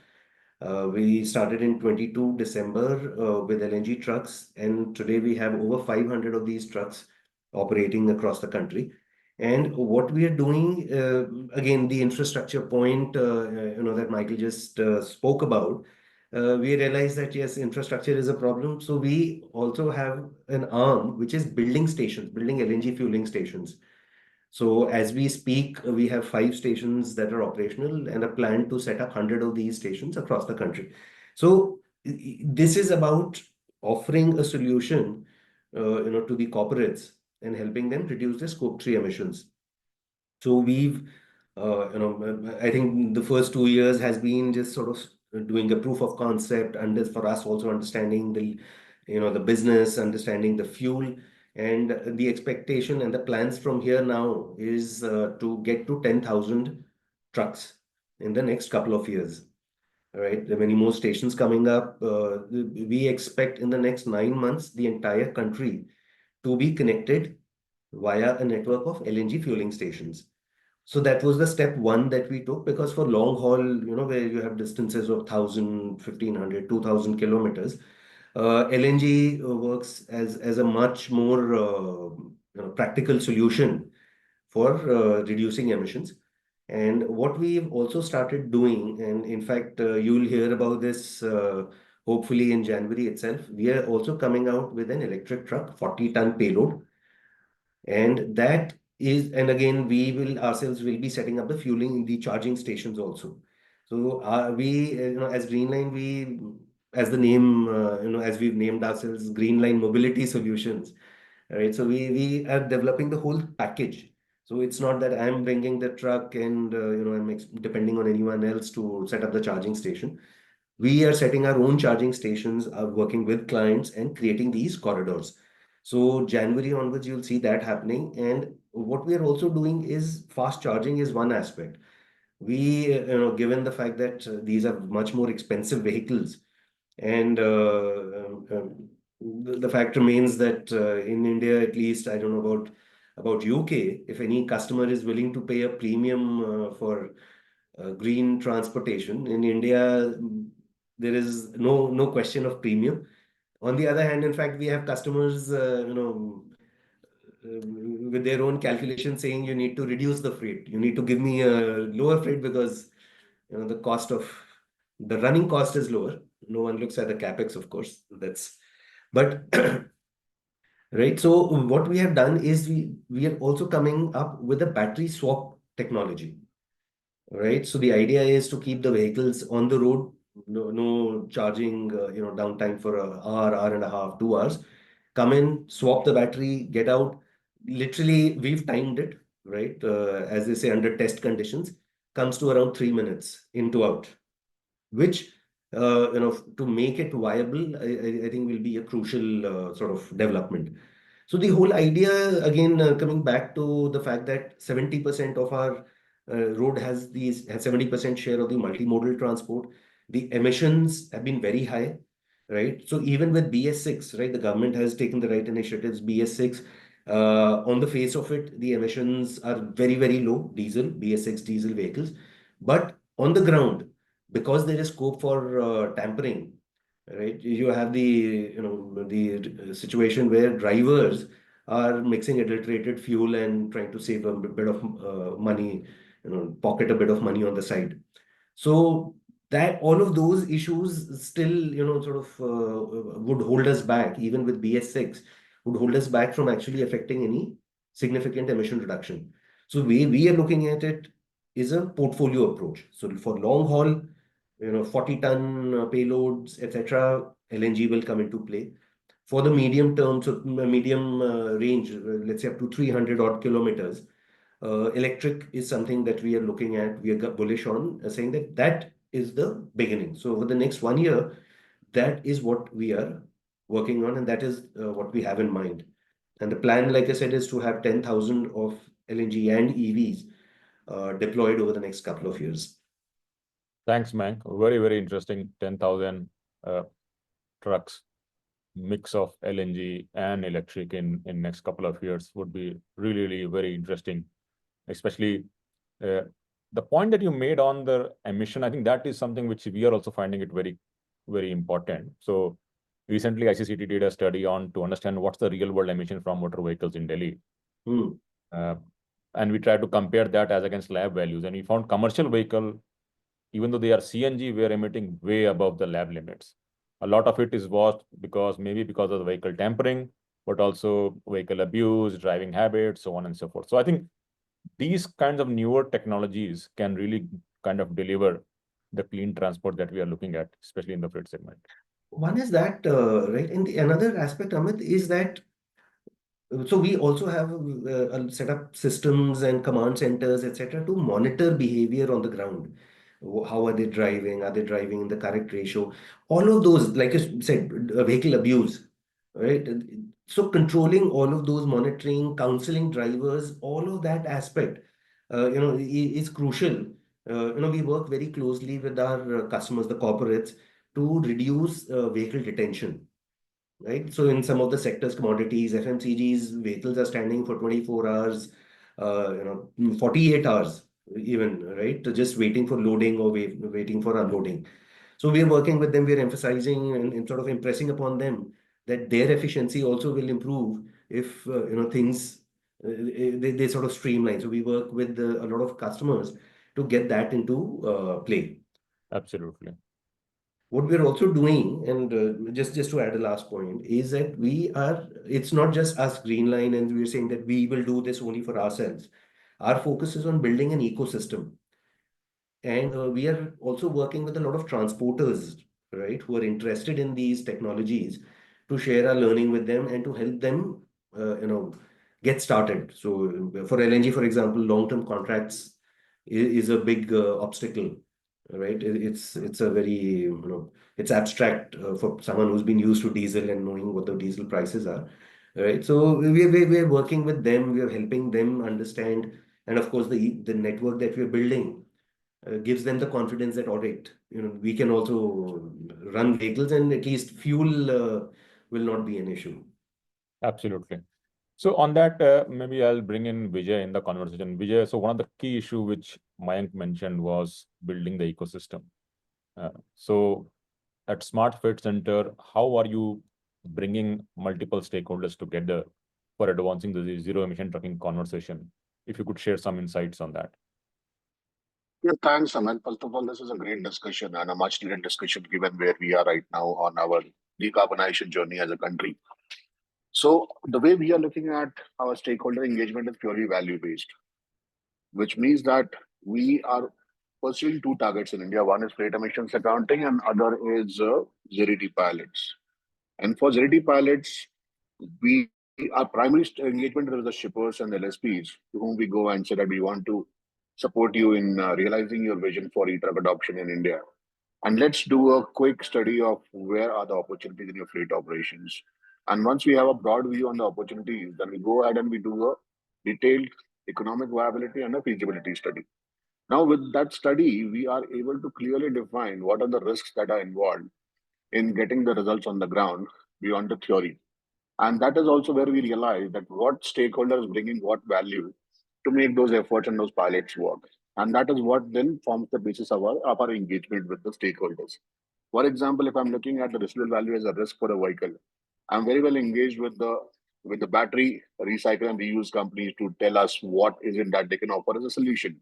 We started in 22 December with LNG trucks, and today we have over 500 of these trucks operating across the country. And what we are doing, again, the infrastructure point, that Michael just spoke about, we realize that yes, infrastructure is a problem. So we also have an arm which is building stations, building LNG fueling stations. So as we speak, we have 5 stations that are operational and a plan to set up 100 of these stations across the country. So this is about offering a solution, to the corporates and helping them reduce their scope 3 emissions. So we've, I think the first 2 years has been just sort of doing a proof of concept, and for us also understanding the business, understanding the fuel, and the expectation and the plans from here now is to get to 10,000 trucks in the next couple of years. All right, there are many more stations coming up. We expect in the next 9 months the entire country to be connected via a network of LNG fueling stations. So that was the step one that we took, because for long haul, where you have distances of 1,000, 1,500, 2,000 kilometers, LNG works as a much more practical solution for reducing emissions. And what we've also started doing, and in fact, you'll hear about this hopefully in January itself, we are also coming out with an electric truck, 40-ton payload. And that is, and again, we will ourselves will be setting up the fueling in the charging stations also. So we, as Greenline, we, as the name, as we've named ourselves Greenline Mobility Solutions, right? So we are developing the whole package. So it's not that I'm bringing the truck and, I'm depending on anyone else to set up the charging station. We are setting our own charging stations, are working with clients and creating these corridors. So January onwards, you'll see that happening. And what we are also doing is fast charging is one aspect. We, given the fact that these are much more expensive vehicles, and the fact remains that in India, at least, I don't know about UK, if any customer is willing to pay a premium for green transportation, in India, there is no question of premium. On the other hand, in fact, we have customers, with their own calculation saying you need to reduce the freight. You need to give me a lower freight because the running cost is lower. No one looks at the capex, of course. But right. So what we have done is we are also coming up with a battery swap technology. Right. So the idea is to keep the vehicles on the road, no charging, downtime for an hour and a half, 2 hours. Come in, swap the battery, get out. Literally, we've timed it, right? As they say, under test conditions, comes to around 3 minutes in to out, which, to make it viable, I think will be a crucial sort of development. So the whole idea, again, coming back to the fact that 70% of our road has 70% share of the multimodal transport. The emissions have been very high, right? So even with BS6, right, the government has taken the right initiatives. BS6, on the face of it, the emissions are very, very low, diesel, BS6 diesel vehicles. But on the ground, because there is scope for tampering, right? You have the situation where drivers are mixing adulterated fuel and trying to save a bit of money, pocket a bit of money on the side. So that all of those issues still, sort of would hold us back, even with BS6, would hold us back from actually affecting any significant emission reduction. So we are looking at it is a portfolio approach. So for long haul, 40-ton payloads, etc., LNG will come into play. For the medium term, so medium range, let's say up to 300 odd kilometers, electric is something that we are looking at, we are bullish on, saying that that is the beginning. So over the next 1 year, that is what we are working on, and that is what we have in mind. And the plan, like I said, is to have 10,000 of LNG and EVs deployed over the next couple of years. Thanks, Mank. Very, very interesting. 10,000 trucks, mix of LNG and electric in next couple of years would be really, really very interesting. Especially the point that you made on the emission, I think that is something which we are also finding it very, very important. So recently, ICCT did a study on to understand what's the real world emission from motor vehicles in Delhi. And we tried to compare that as against lab values. And we found commercial vehicle, even though they are CNG, we are emitting way above the lab limits. A lot of it is because of the vehicle tampering, but also vehicle abuse, driving habits, so on and so forth. So I think these kinds of newer technologies can really kind of deliver the clean transport that we are looking at, especially in the freight segment. One is that, right? And another aspect, Amit, is that so we also have set up systems and command centers, etc., to monitor behavior on the ground. How are they driving? Are they driving in the correct ratio? All of those, like you said, vehicle abuse, right? So controlling all of those, monitoring, counseling drivers, all of that aspect, is crucial. We work very closely with our customers, the corporates, to reduce vehicle detention, right? So in some of the sectors, commodities, FMCGs, vehicles are standing for 24 hours, 48 hours even, right? Just waiting for loading or waiting for unloading. So we are working with them, we are emphasizing and sort of impressing upon them that their efficiency also will improve if, things, they sort of streamline. So we work with a lot of customers to get that into play. Absolutely. What we're also doing, and just to add a last point, is that it's not just us Greenline, and we're saying that we will do this only for ourselves. Our focus is on building an ecosystem. And we are also working with a lot of transporters, right, who are interested in these technologies to share our learning with them and to help them, get started. So for LNG, for example, long-term contracts is a big obstacle, right? It's a very, it's abstract for someone who's been used to diesel and knowing what the diesel prices are, right? So we're working with them, we are helping them understand, and of course the network that we're building gives them the confidence that all right, we can also run vehicles and at least fuel will not be an issue. Absolutely. So on that, maybe I'll bring in Vijay in the conversation. Vijay, so one of the key issue which Mayank mentioned was building the ecosystem. So at Smart Freight Center, how are you bringing multiple stakeholders together for advancing the zero emission trucking conversation? If you could share some insights on that. Yeah, thanks, Aman. First of all, this is a great discussion and a much needed discussion given where we are right now on our decarbonization journey as a country. So, the way we are looking at our stakeholder engagement is purely value based, which means that we are pursuing two targets in India. One is freight emissions accounting, and other is ZERITY pilots. And for ZERITY pilots, we our primary engagement is the shippers and LSPs to whom we go and say that we want to support you in realizing your vision for e-truck adoption in India. And let's do a quick study of where are the opportunities in your fleet operations. And once we have a broad view on the opportunities, then we go ahead and we do a detailed economic viability and a feasibility study. Now, with that study, we are able to clearly define what are the risks that are involved in getting the results on the ground beyond the theory. And that is also where we realize that what stakeholder is bringing what value to make those efforts and those pilots work. And that is what then forms the basis of our engagement with the stakeholders. For example, if I'm looking at the residual value as a risk for a vehicle, I'm very well engaged with the battery recycle and reuse companies to tell us what is it that they can offer as a solution.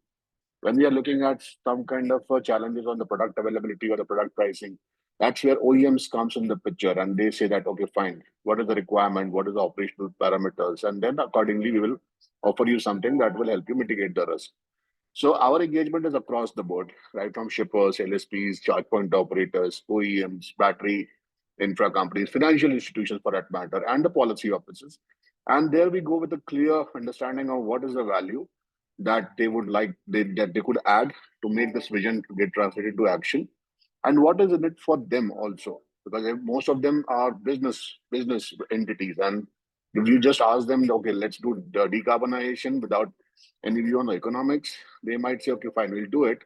When we are looking at some kind of challenges on the product availability or the product pricing, that's where OEMs comes in the picture and they say that, okay, fine, what is the requirement, what is the operational parameters, and then accordingly we will offer you something that will help you mitigate the risk. So our engagement is across the board, right from shippers, LSPs, charge point operators, OEMs, battery infra companies, financial institutions for that matter, and the policy offices. And there we go with a clear understanding of what is the value that they would like that they could add to make this vision to get translated to action, and what is in it for them also, because most of them are business entities, and if you just ask them, okay, let's do the decarbonization without any view on the economics, they might say, okay, fine, we'll do it.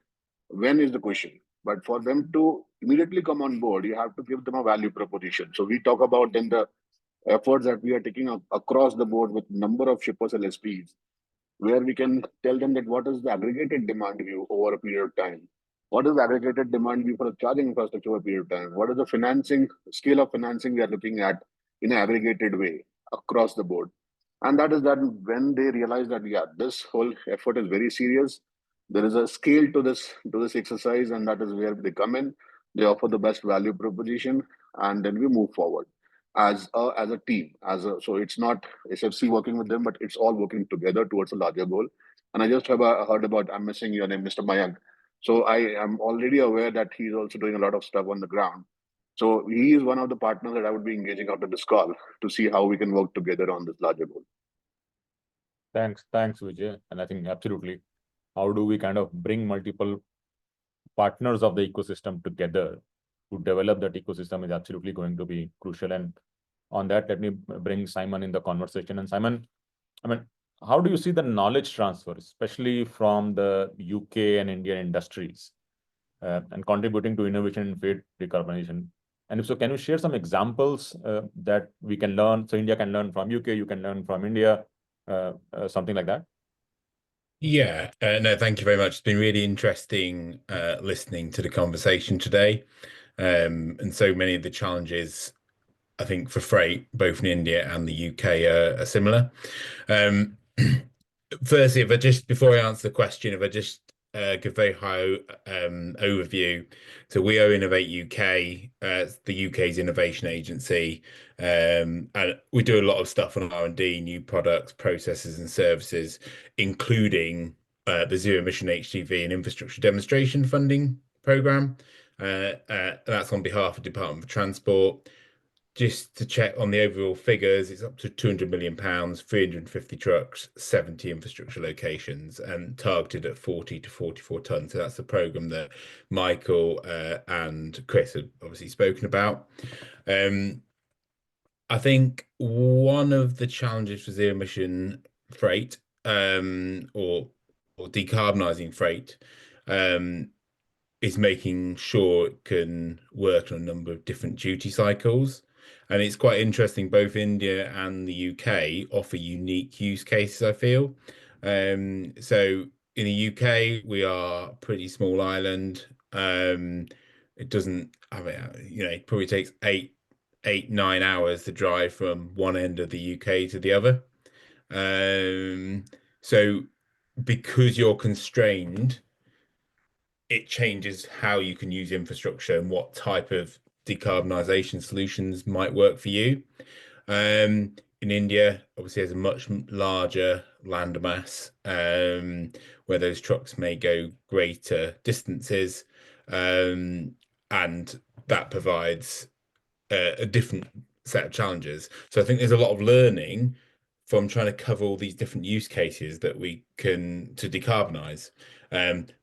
When is the question? But for them to immediately come on board, you have to give them a value proposition. So we talk about then the efforts that we are taking across the board with number of shippers and SPs, where we can tell them that what is the aggregated demand view over a period of time. What is the aggregated demand view for the charging infrastructure over a period of time? What is the financing scale of financing we are looking at in an aggregated way across the board? And that is that when they realize that, yeah, this whole effort is very serious, there is a scale to this exercise, and that is where they come in. They offer the best value proposition, and then we move forward as a team. So it's not SFC working with them, but it's all working together towards a larger goal. And I just have heard about, I'm missing your name, Mr. Mayank. So I am already aware that he's also doing a lot of stuff on the ground. So he is one of the partners that I would be engaging after this call to see how we can work together on this larger goal. Thanks, Vijay. And I think absolutely, how do we kind of bring multiple partners of the ecosystem together to develop that ecosystem is absolutely going to be crucial. And on that, let me bring Simon in the conversation. And Simon, I mean, how do you see the knowledge transfer, especially from the UK and Indian industries, and contributing to innovation in freight decarbonization? And if so, can you share some examples that we can learn? So India can learn from UK, you can learn from India, something like that. Yeah, no, thank you very much. It's been really interesting listening to the conversation today. And so many of the challenges, I think, for freight, both in India and the UK are similar. Firstly, if I just, before I answer the question, if I just give a very high overview. So we are Innovate UK, the UK's innovation agency, and we do a lot of stuff on R&D, new products, processes and services, including the Zero Emission HGV and Infrastructure Demonstration Funding Programme. That's on behalf of the Department for Transport. Just to check on the overall figures, it's up to £200 million, 350 trucks, 70 infrastructure locations, and targeted at 40 to 44 tonnes. So that's the programme that Michael and Chris have obviously spoken about. I think one of the challenges for zero emission freight or decarbonising freight is making sure it can work on a number of different duty cycles. And it's quite interesting, both India and the UK offer unique use cases, I feel. So in the UK, we are a pretty small island. It doesn't, I mean, it probably takes 9 hours to drive from one end of the UK to the other. So because you're constrained, it changes how you can use infrastructure and what type of decarbonisation solutions might work for you. In India, obviously, there's a much larger landmass where those trucks may go greater distances, and that provides a different set of challenges. So I think there's a lot of learning from trying to cover all these different use cases that we can to decarbonize,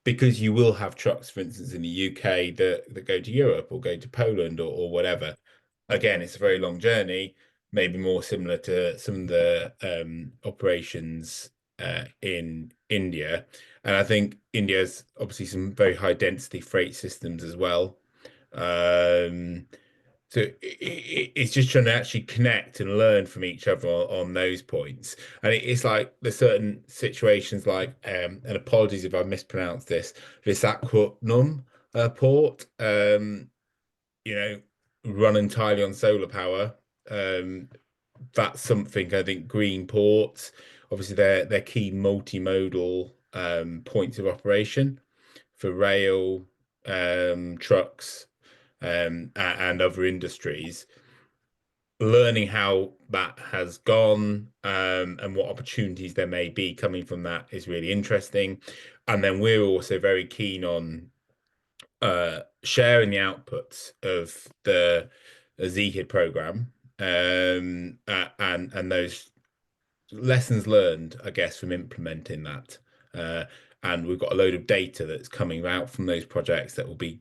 because you will have trucks, for instance, in the UK that go to Europe or go to Poland or whatever. Again, it's a very long journey, maybe more similar to some of the operations in India. And I think India has obviously some very high density freight systems as well. So it's just trying to actually connect and learn from each other on those points. And it's like there's certain situations like, and apologies if I mispronounced this Aquanum port, run entirely on solar power. That's something I think green ports, obviously they're key multimodal points of operation for rail, trucks, and other industries. Learning how that has gone, and what opportunities there may be coming from that is really interesting. And then we're also very keen on sharing the outputs of the ZHID program, and those lessons learned, I guess, from implementing that. And we've got a load of data that's coming out from those projects that will be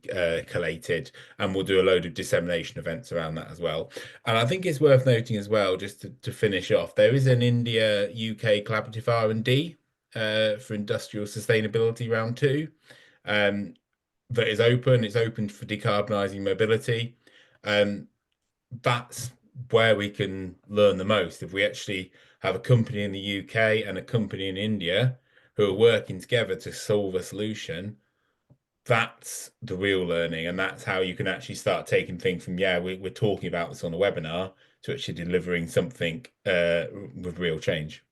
collated, and we'll do a load of dissemination events around that as well. And I think it's worth noting as well, just to finish off, there is an India-UK collaborative R&D for industrial sustainability round 2. That is open. It's open for decarbonising mobility. That's where we can learn the most. If we actually have a company in the UK and a company in India who are working together to solve a solution, that's the real learning. And that's how you can actually start taking things from, we're talking about this on a webinar, to actually delivering something with real change.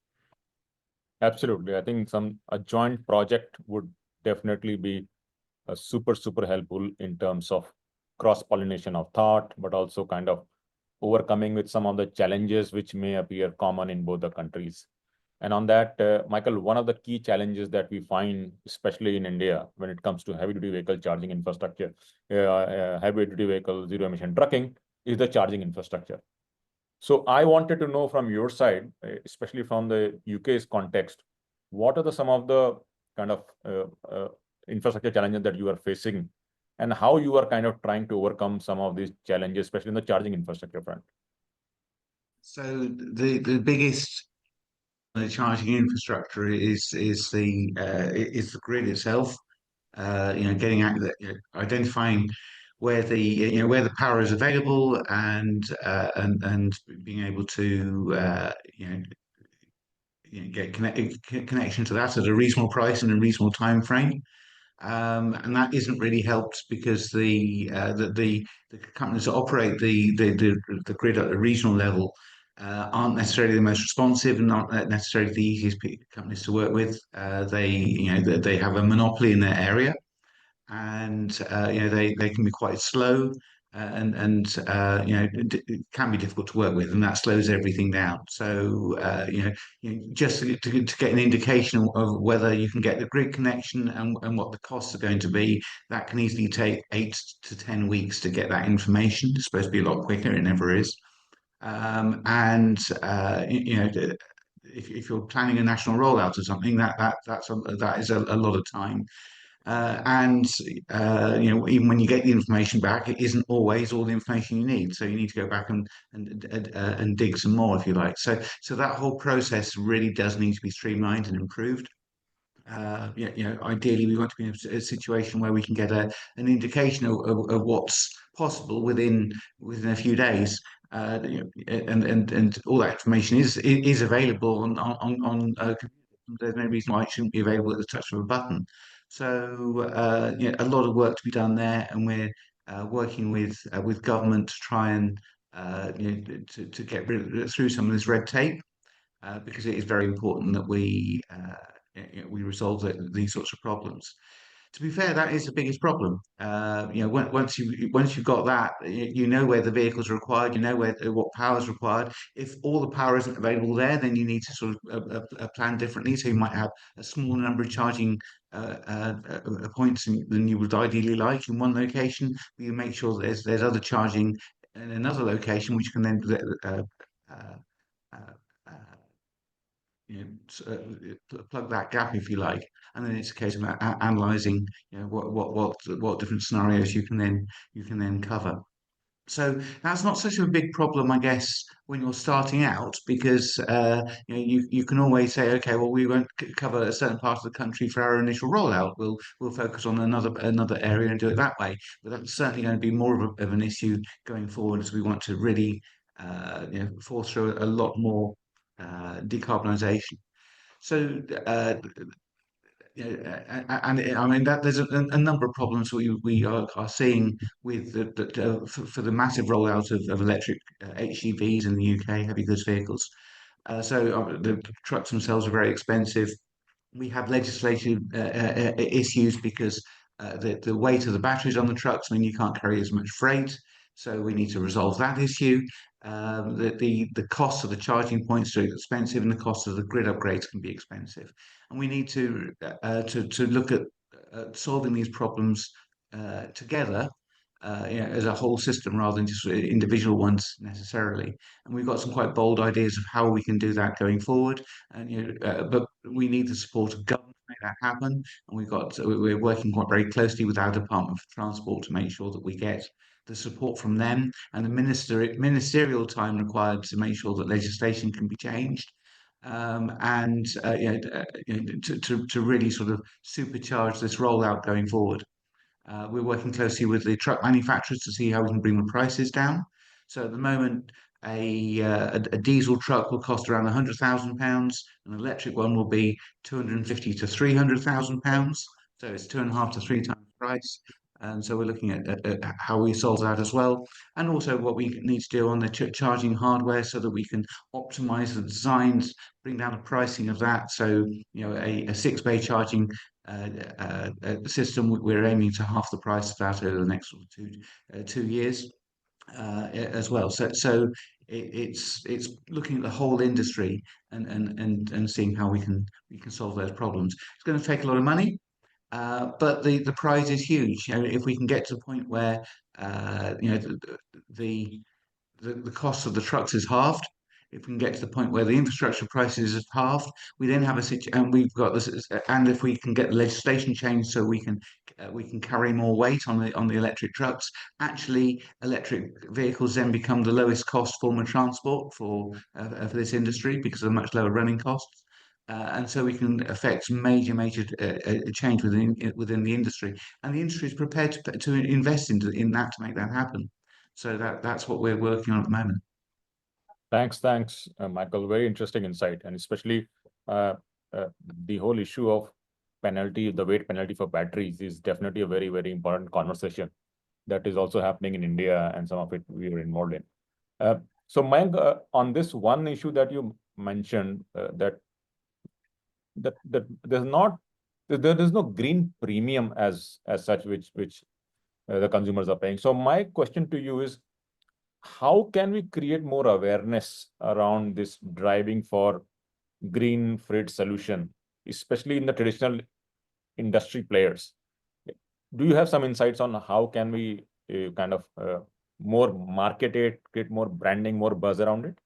Absolutely. I think a joint project would definitely be super helpful in terms of cross-pollination of thought, but also kind of overcoming with some of the challenges which may appear common in both the countries. And on that, Michael, one of the key challenges that we find, especially in India, when it comes to heavy-duty vehicle charging infrastructure, heavy-duty vehicle zero-emission trucking, is the charging infrastructure. So I wanted to know from your side, especially from the UK's context, what are some of the kind of infrastructure challenges that you are facing, and how you are kind of trying to overcome some of these challenges, especially in the charging infrastructure front? So the biggest charging infrastructure is the grid itself. Getting out, identifying where the power is available, and being able to get connection to that at a reasonable price and a reasonable time frame. And that isn't really helped because the companies that operate the grid at the regional level aren't necessarily the most responsive, and not necessarily the easiest companies to work with. They have a monopoly in their area, and they can be quite slow, it can be difficult to work with, and that slows everything down. So just to get an indication of whether you can get the grid connection, and what the costs are going to be, that can easily take 8 to 10 weeks to get that information. It's supposed to be a lot quicker, it never is. If you're planning a national rollout or something, that is a lot of time. Even when you get the information back, it isn't always all the information you need. So you need to go back and dig some more, if you like. So that whole process really does need to be streamlined and improved. Ideally, we want to be in a situation where we can get an indication of what's possible within a few days. And all that information is available on there's no reason why it shouldn't be available at the touch of a button. So a lot of work to be done there, and we're working with government to try and to get through some of this red tape, because it is very important that we resolve these sorts of problems. To be fair, that is the biggest problem. Once you've got that, you know where the vehicles are required, you know what power is required. If all the power isn't available there, then you need to sort of plan differently. So you might have a smaller number of charging points than you would ideally like in one location. But you make sure that there's other charging in another location, which can then plug that gap, if you like. And then it's a case of analysing what different scenarios you can then cover. So that's not such a big problem, I guess, when you're starting out, because you can always say, okay, well, we won't cover a certain part of the country for our initial rollout. We'll focus on another area and do it that way. But that's certainly going to be more of an issue going forward, as we want to really force through a lot more decarbonisation. So and I mean that there's a number of problems we are seeing with for the massive rollout of electric HGVs in the UK, heavy goods vehicles. So the trucks themselves are very expensive. We have legislative issues because the weight of the batteries on the trucks mean you can't carry as much freight. So we need to resolve that issue. The cost of the charging points are expensive, and the cost of the grid upgrades can be expensive. And we need to look at solving these problems together as a whole system rather than just individual ones necessarily. And we've got some quite bold ideas of how we can do that going forward. And but we need the support of government to make that happen. And we're working quite very closely with our Department for Transport to make sure that we get the support from them and the ministerial time required to make sure that legislation can be changed. To really sort of supercharge this rollout going forward. We're working closely with the truck manufacturers to see how we can bring the prices down. So at the moment, a diesel truck will cost around £100,000. An electric one will be 250 to £300,000. So it's 2.5 to 3 times the price. And so we're looking at how we solve that as well, and also what we need to do on the charging hardware so that we can optimize the designs, bring down the pricing of that. So a 6-bay charging system, we're aiming to half the price of that over the next sort of 2 years as well. So it's looking at the whole industry and seeing how we can solve those problems. It's going to take a lot of money. But the prize is huge. If we can get to the point where the cost of the trucks is halved, if we can get to the point where the infrastructure prices is halved, we then have a situation, and we've got this. And if we can get the legislation changed so we can carry more weight on the electric trucks, actually, electric vehicles then become the lowest cost form of transport for this industry because of much lower running costs. And so we can affect major change within the industry, and the industry is prepared to invest in that to make that happen. So that's what we're working on at the moment. Thanks, Michael. Very interesting insight, and especially the whole issue of penalty, the weight penalty for batteries is definitely a very, very important conversation that is also happening in India, and some of it we are involved in. So Mayank, on this one issue that you mentioned, that there is no green premium as such which the consumers are paying. So my question to you is, how can we create more awareness around this driving for green freight solution, especially in the traditional industry players? Do you have some insights on how can we more market it, create more branding, more buzz around it?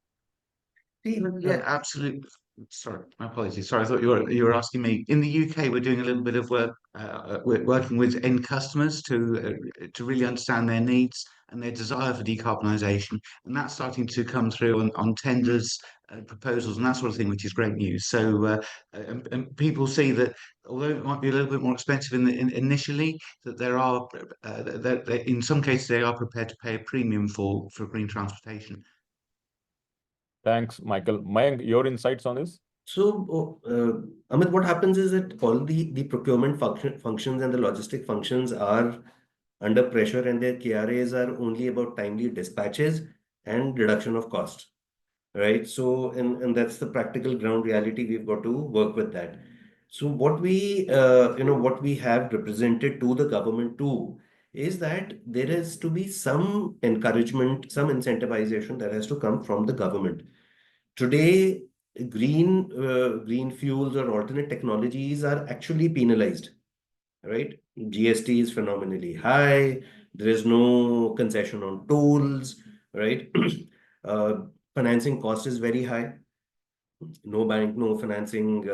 Yeah, absolutely. Sorry, my apologies. Sorry, I thought you were asking me. In the UK, we're doing a little bit of work. We're working with end customers to really understand their needs and their desire for decarbonisation, and that's starting to come through on tenders, proposals, and that sort of thing, which is great news. So, and people see that although it might be a little bit more expensive initially, that there are that in some cases they are prepared to pay a premium for green transportation. Thanks, Michael. Mayank, your insights on this? So, Amit, what happens is that all the procurement functions and the logistic functions are under pressure, and their KRAs are only about timely dispatches and reduction of cost, right? So, and that's the practical ground reality. We've got to work with that. So, what we have represented to the government too is that there has to be some encouragement, some incentivization that has to come from the government. Today, green fuels or alternate technologies are actually penalized, right? GST is phenomenally high. There is no concession on tolls, right? Financing cost is very high. No bank, no financing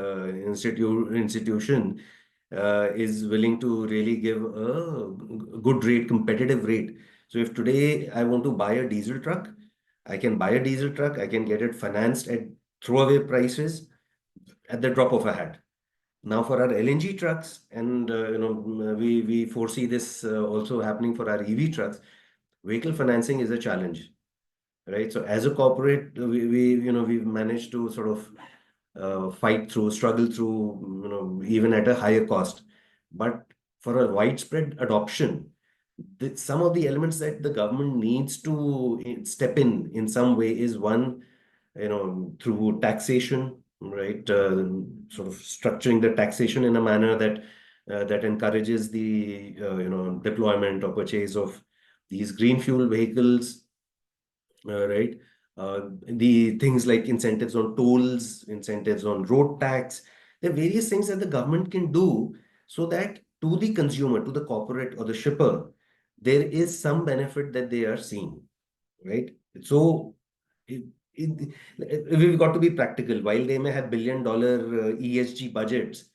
institution is willing to really give a good rate, competitive rate. So if today I want to buy a diesel truck, I can buy a diesel truck, I can get it financed at throwaway prices at the drop of a hat. Now for our LNG trucks, and we foresee this also happening for our EV trucks, vehicle financing is a challenge, right? So as a corporate, we've managed to sort of fight through, struggle through, even at a higher cost. But for a widespread adoption, some of the elements that the government needs to step in some way is one, through taxation, right? Sort of structuring the taxation in a manner that encourages the deployment or purchase of these green fuel vehicles, right? The things like incentives on tolls, incentives on road tax. There are various things that the government can do so that to the consumer, to the corporate or the shipper, there is some benefit that they are seeing, right? So it, we've got to be practical. While they may have billion-dollar ESG budgets,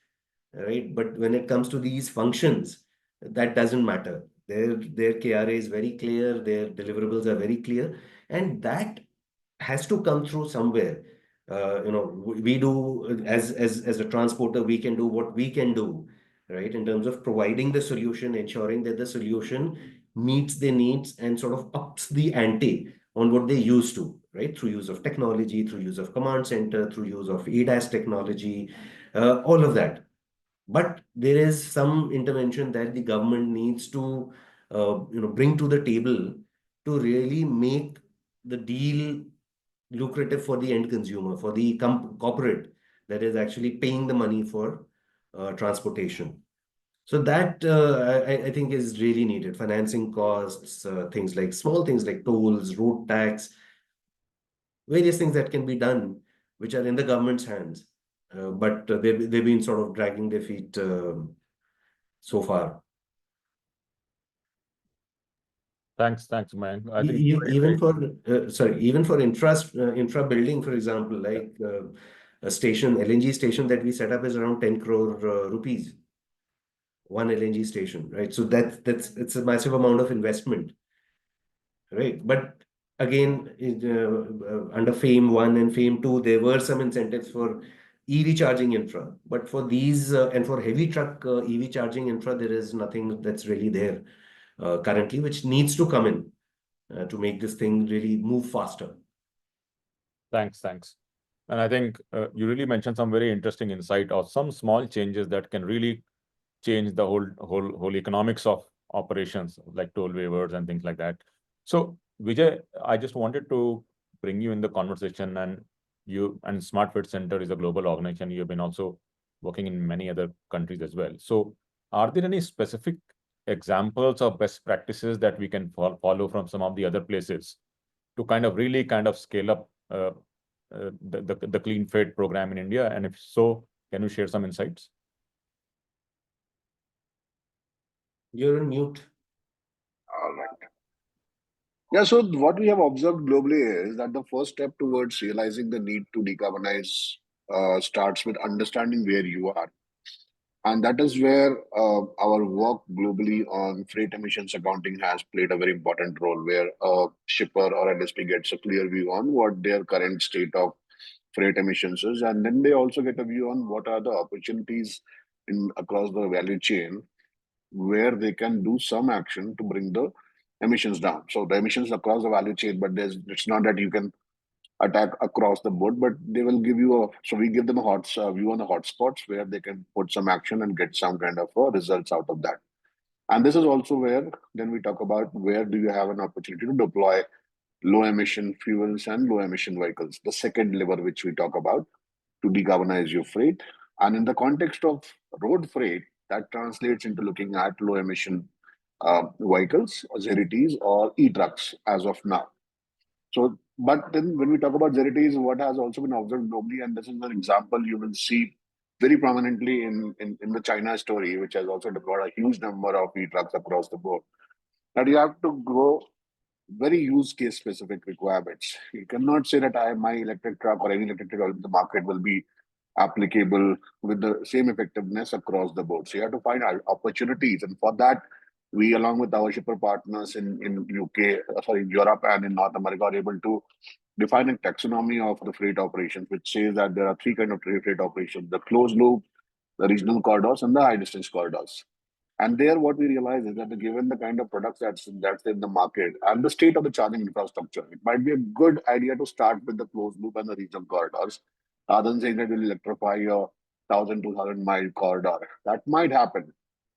right? But when it comes to these functions, that doesn't matter. Their KRA is very clear, their deliverables are very clear, and that has to come through somewhere. We do as a transporter, we can do what we can do, right? In terms of providing the solution, ensuring that the solution meets their needs and sort of ups the ante on what they used to, right? Through use of technology, through use of command center, through use of ADAS technology, all of that. But there is some intervention that the government needs to bring to the table to really make the deal lucrative for the end consumer, for the corporate that is actually paying the money for transportation. So that I think is really needed. Financing costs, things like small things like tolls, road tax, various things that can be done, which are in the government's hands. But they've been sort of dragging their feet so far. Thanks, Mayank. I think Even for infra building, for example, like a station, LNG station that we set up is around 10 crore rupees. One LNG station, right? So it's a massive amount of investment, right? But again, under FAME 1 and FAME 2, there were some incentives for EV charging infra. But for these and for heavy truck EV charging infra, there is nothing that's really there currently, which needs to come in to make this thing really move faster. Thanks. And I think you really mentioned some very interesting insight or some small changes that can really change the whole economics of operations, like toll waivers and things like that. So Vijay, I just wanted to bring you in the conversation, and Smart Fit Center is a global organization. You have been also working in many other countries as well. So are there any specific examples of best practices that we can follow from some of the other places to really scale up the clean freight program in India? And if so, can you share some insights? You're on mute. All right. Yeah, so what we have observed globally is that the first step towards realizing the need to decarbonize starts with understanding where you are. And that is where our work globally on freight emissions accounting has played a very important role, where a shipper or industry gets a clear view on what their current state of freight emissions is. And then they also get a view on what are the opportunities across the value chain where they can do some action to bring the emissions down. So the emissions across the value chain, but it's not that you can attack across the board, but they will give you so we give them a view on the hotspots where they can put some action and get some kind of results out of that. And this is also where then we talk about where do you have an opportunity to deploy low emission fuels and low emission vehicles, the second lever which we talk about to decarbonize your freight. And in the context of road freight, that translates into looking at low emission vehicles, ZETs or e-trucks as of now. So, but then when we talk about ZETs, what has also been observed globally, and this is an example you will see very prominently in the China story, which has also deployed a huge number of e-trucks across the board, that you have to go very use case specific requirements. You cannot say that my electric truck or any electric truck in the market will be applicable with the same effectiveness across the board. So you have to find opportunities, and for that, We, along with our shipper partners in UK, sorry, Europe and in North America, are able to define a taxonomy of the freight operations, which says that there are three kind of freight operations: the closed loop, the regional corridors, and the high distance corridors. And there, what we realize is that given the kind of products that's in the market and the state of the charging infrastructure, it might be a good idea to start with the closed loop and the regional corridors, rather than saying that we'll electrify a 1,000 2,000 mile corridor. That might happen,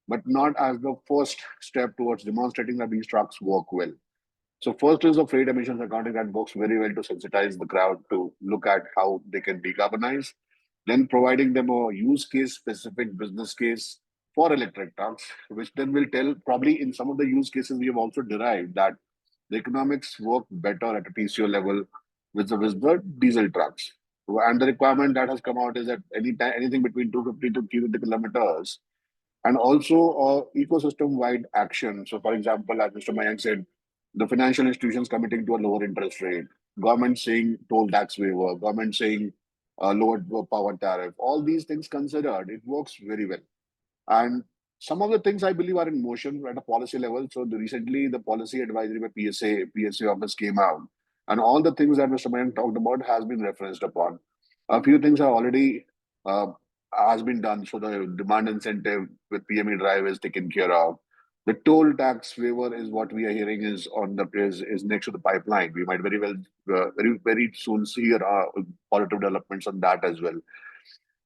but not as the first step towards demonstrating that these trucks work well. So first is the freight emissions accounting that works very well to sensitize the crowd to look at how they can decarbonize. Then providing them a use case specific business case for electric trucks, which then will tell probably in some of the use cases we have also derived that the economics work better at a TCO level with the diesel trucks. And the requirement that has come out is that anything between 250 to 350 kilometers, and also ecosystem-wide action. So, for example, as Mr. Mayank said, the financial institutions committing to a lower interest rate, government saying toll tax waiver, government saying lowered power tariff. All these things considered, it works very well. And some of the things I believe are in motion at a policy level. So recently, the policy advisory by PSA office came out, and all the things that Mr. Mayank talked about has been referenced upon. A few things are already uh, has been done. So the demand incentive with PME Drive is taken care of. The toll tax waiver is what we are hearing is next to the pipeline. We might very well very soon see positive developments on that as well.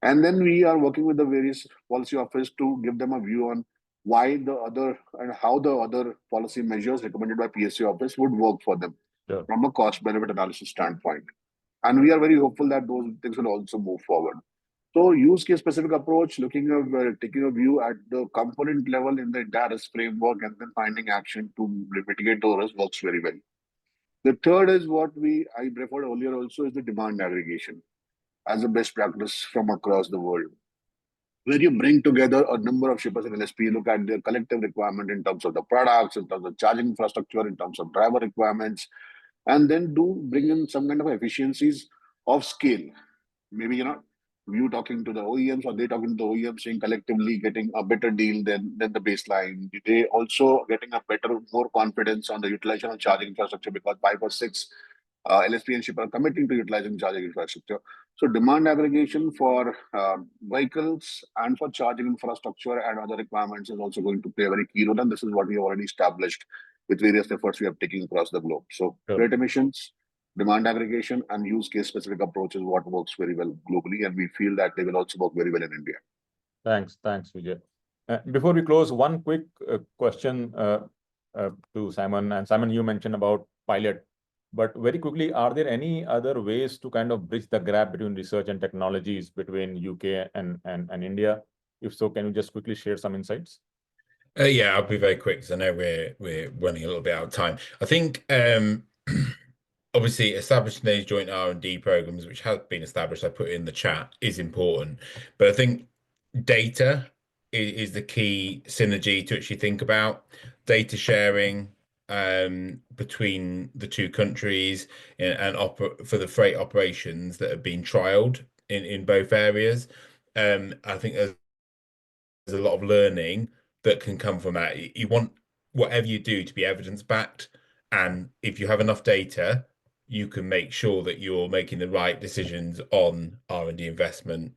And then we are working with the various policy office to give them a view on why the other and how the other policy measures recommended by PSA office would work for them from a cost benefit analysis standpoint. And we are very hopeful that those things will also move forward. So use case specific approach, looking at taking a view at the component level in the entire risk framework and then finding action to mitigate the risk works very well. The third is what I referred earlier also is the demand aggregation as a best practice from across the world, where you bring together a number of shippers and LSP, look at their collective requirement in terms of the products, in terms of charging infrastructure, in terms of driver requirements, and then do bring in some kind of efficiencies of scale. Maybe you talking to the OEMs or they talking to the OEMs saying collectively getting a better deal than the baseline. They also getting a better, more confidence on the utilization of charging infrastructure because 5 or 6 LSP and shipper are committing to utilizing charging infrastructure. So demand aggregation for vehicles and for charging infrastructure and other requirements is also going to play a very key role. And this is what we have already established with various efforts we have taken across the globe. So freight emissions, demand aggregation, and use case specific approach is what works very well globally. And we feel that they will also work very well in India. Thanks, Vijay. Before we close, one quick question to Simon. And Simon, you mentioned about pilot. But very quickly, are there any other ways to kind of bridge the gap between research and technologies between UK and India? If so, can you just quickly share some insights? Yeah, I'll be very quick because I know we're running a little bit out of time. I think obviously establishing those joint R&D programs, which has been established, I put in the chat, is important. But I think data is the key synergy to actually think about. Data sharing between the two countries and for the freight operations that have been trialed in both areas. I think there's a lot of learning that can come from that. You want whatever you do to be evidence backed, and if you have enough data, you can make sure that you're making the right decisions on R&D investment,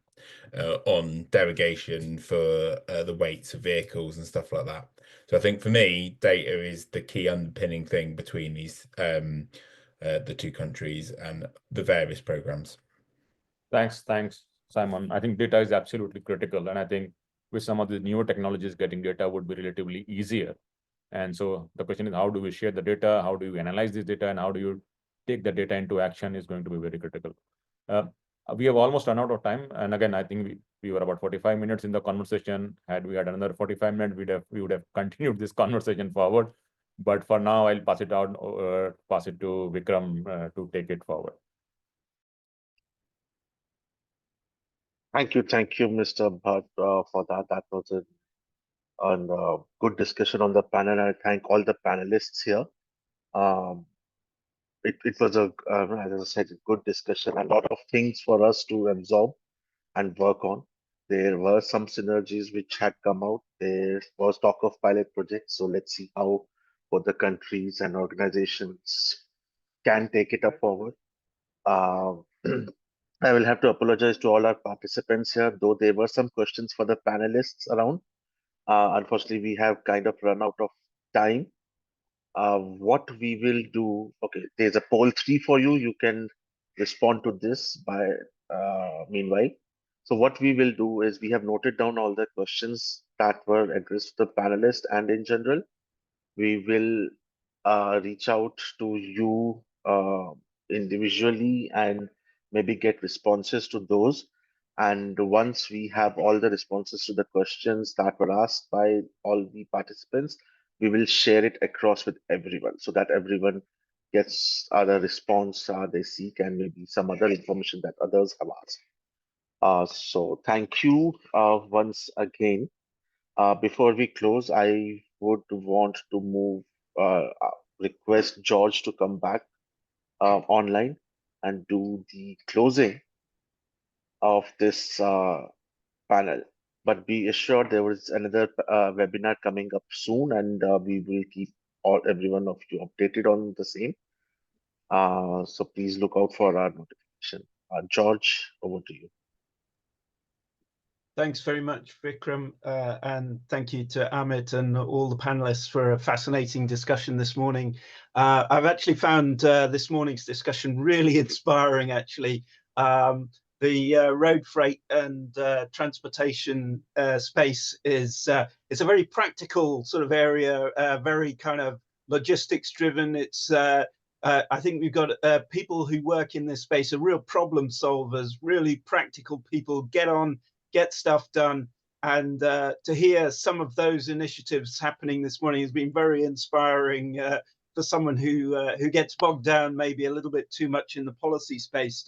on derogation for the weights of vehicles and stuff like that. So I think for me, data is the key underpinning thing between these the two countries and the various programs. Thanks, Simon. I think data is absolutely critical, and I think with some of the newer technologies, getting data would be relatively easier. And so the question is, how do we share the data? How do you analyze this data? And how do you take the data into action is going to be very critical. We have almost run out of time. And again, I think we were about 45 minutes in the conversation. Had we had another 45 minutes, we would have continued this conversation forward. But for now, I'll pass it to Vikram to take it forward. Thank you, Mr. Bhatt, for that. That was a good discussion on the panel. I thank all the panelists here. It was as I said, a good discussion. A lot of things for us to absorb and work on. There were some synergies which had come out. There was talk of pilot projects. So let's see how both the countries and organizations can take it up forward. Uh, I will have to apologize to all our participants here, though there were some questions for the panelists around. Unfortunately, we have kind of run out of time. What we will do, okay, there's a poll 3 for you. You can respond to this by meanwhile. So what we will do is we have noted down all the questions that were addressed to the panelists and in general. We will reach out to you individually and maybe get responses to those. And once we have all the responses to the questions that were asked by all the participants, we will share it across with everyone so that everyone gets the response they seek and maybe some other information that others have asked. So thank you once again. Before we close, I would want to request George to come back online and do the closing of this panel. But be assured there is another webinar coming up soon, and we will keep every one of you updated on the same. So please look out for our notification. George, over to you. Thanks very much, Vikram, and thank you to Amit and all the panelists for a fascinating discussion this morning. I've actually found this morning's discussion really inspiring, actually. The road freight and transportation space is a very practical sort of area, very kind of logistics driven. It's I think we've got people who work in this space are real problem solvers, really practical people, get stuff done. And to hear some of those initiatives happening this morning has been very inspiring for someone who gets bogged down maybe a little bit too much in the policy space.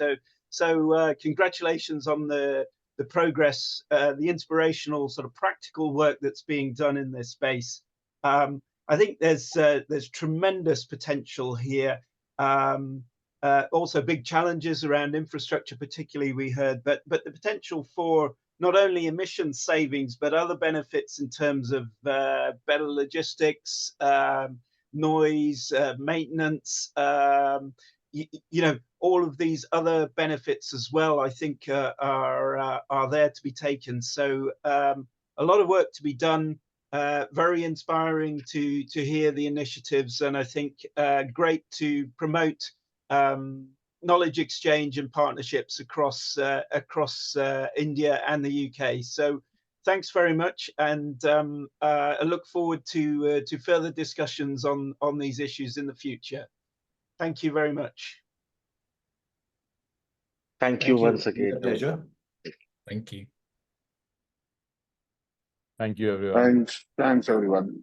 So congratulations on the progress, the inspirational sort of practical work that's being done in this space. I think there's tremendous potential here. Also big challenges around infrastructure, particularly we heard, but the potential for not only emission savings, but other benefits in terms of better logistics, noise, maintenance, you know, all of these other benefits as well, I think are there to be taken. So a lot of work to be done. Very inspiring to hear the initiatives, and I think great to promote knowledge exchange and partnerships across India and the UK. So thanks very much, and I look forward to further discussions on these issues in the future. Thank you very much. Thank you once again. Pleasure. Thank you. Thank you, everyone. Thanks, everyone.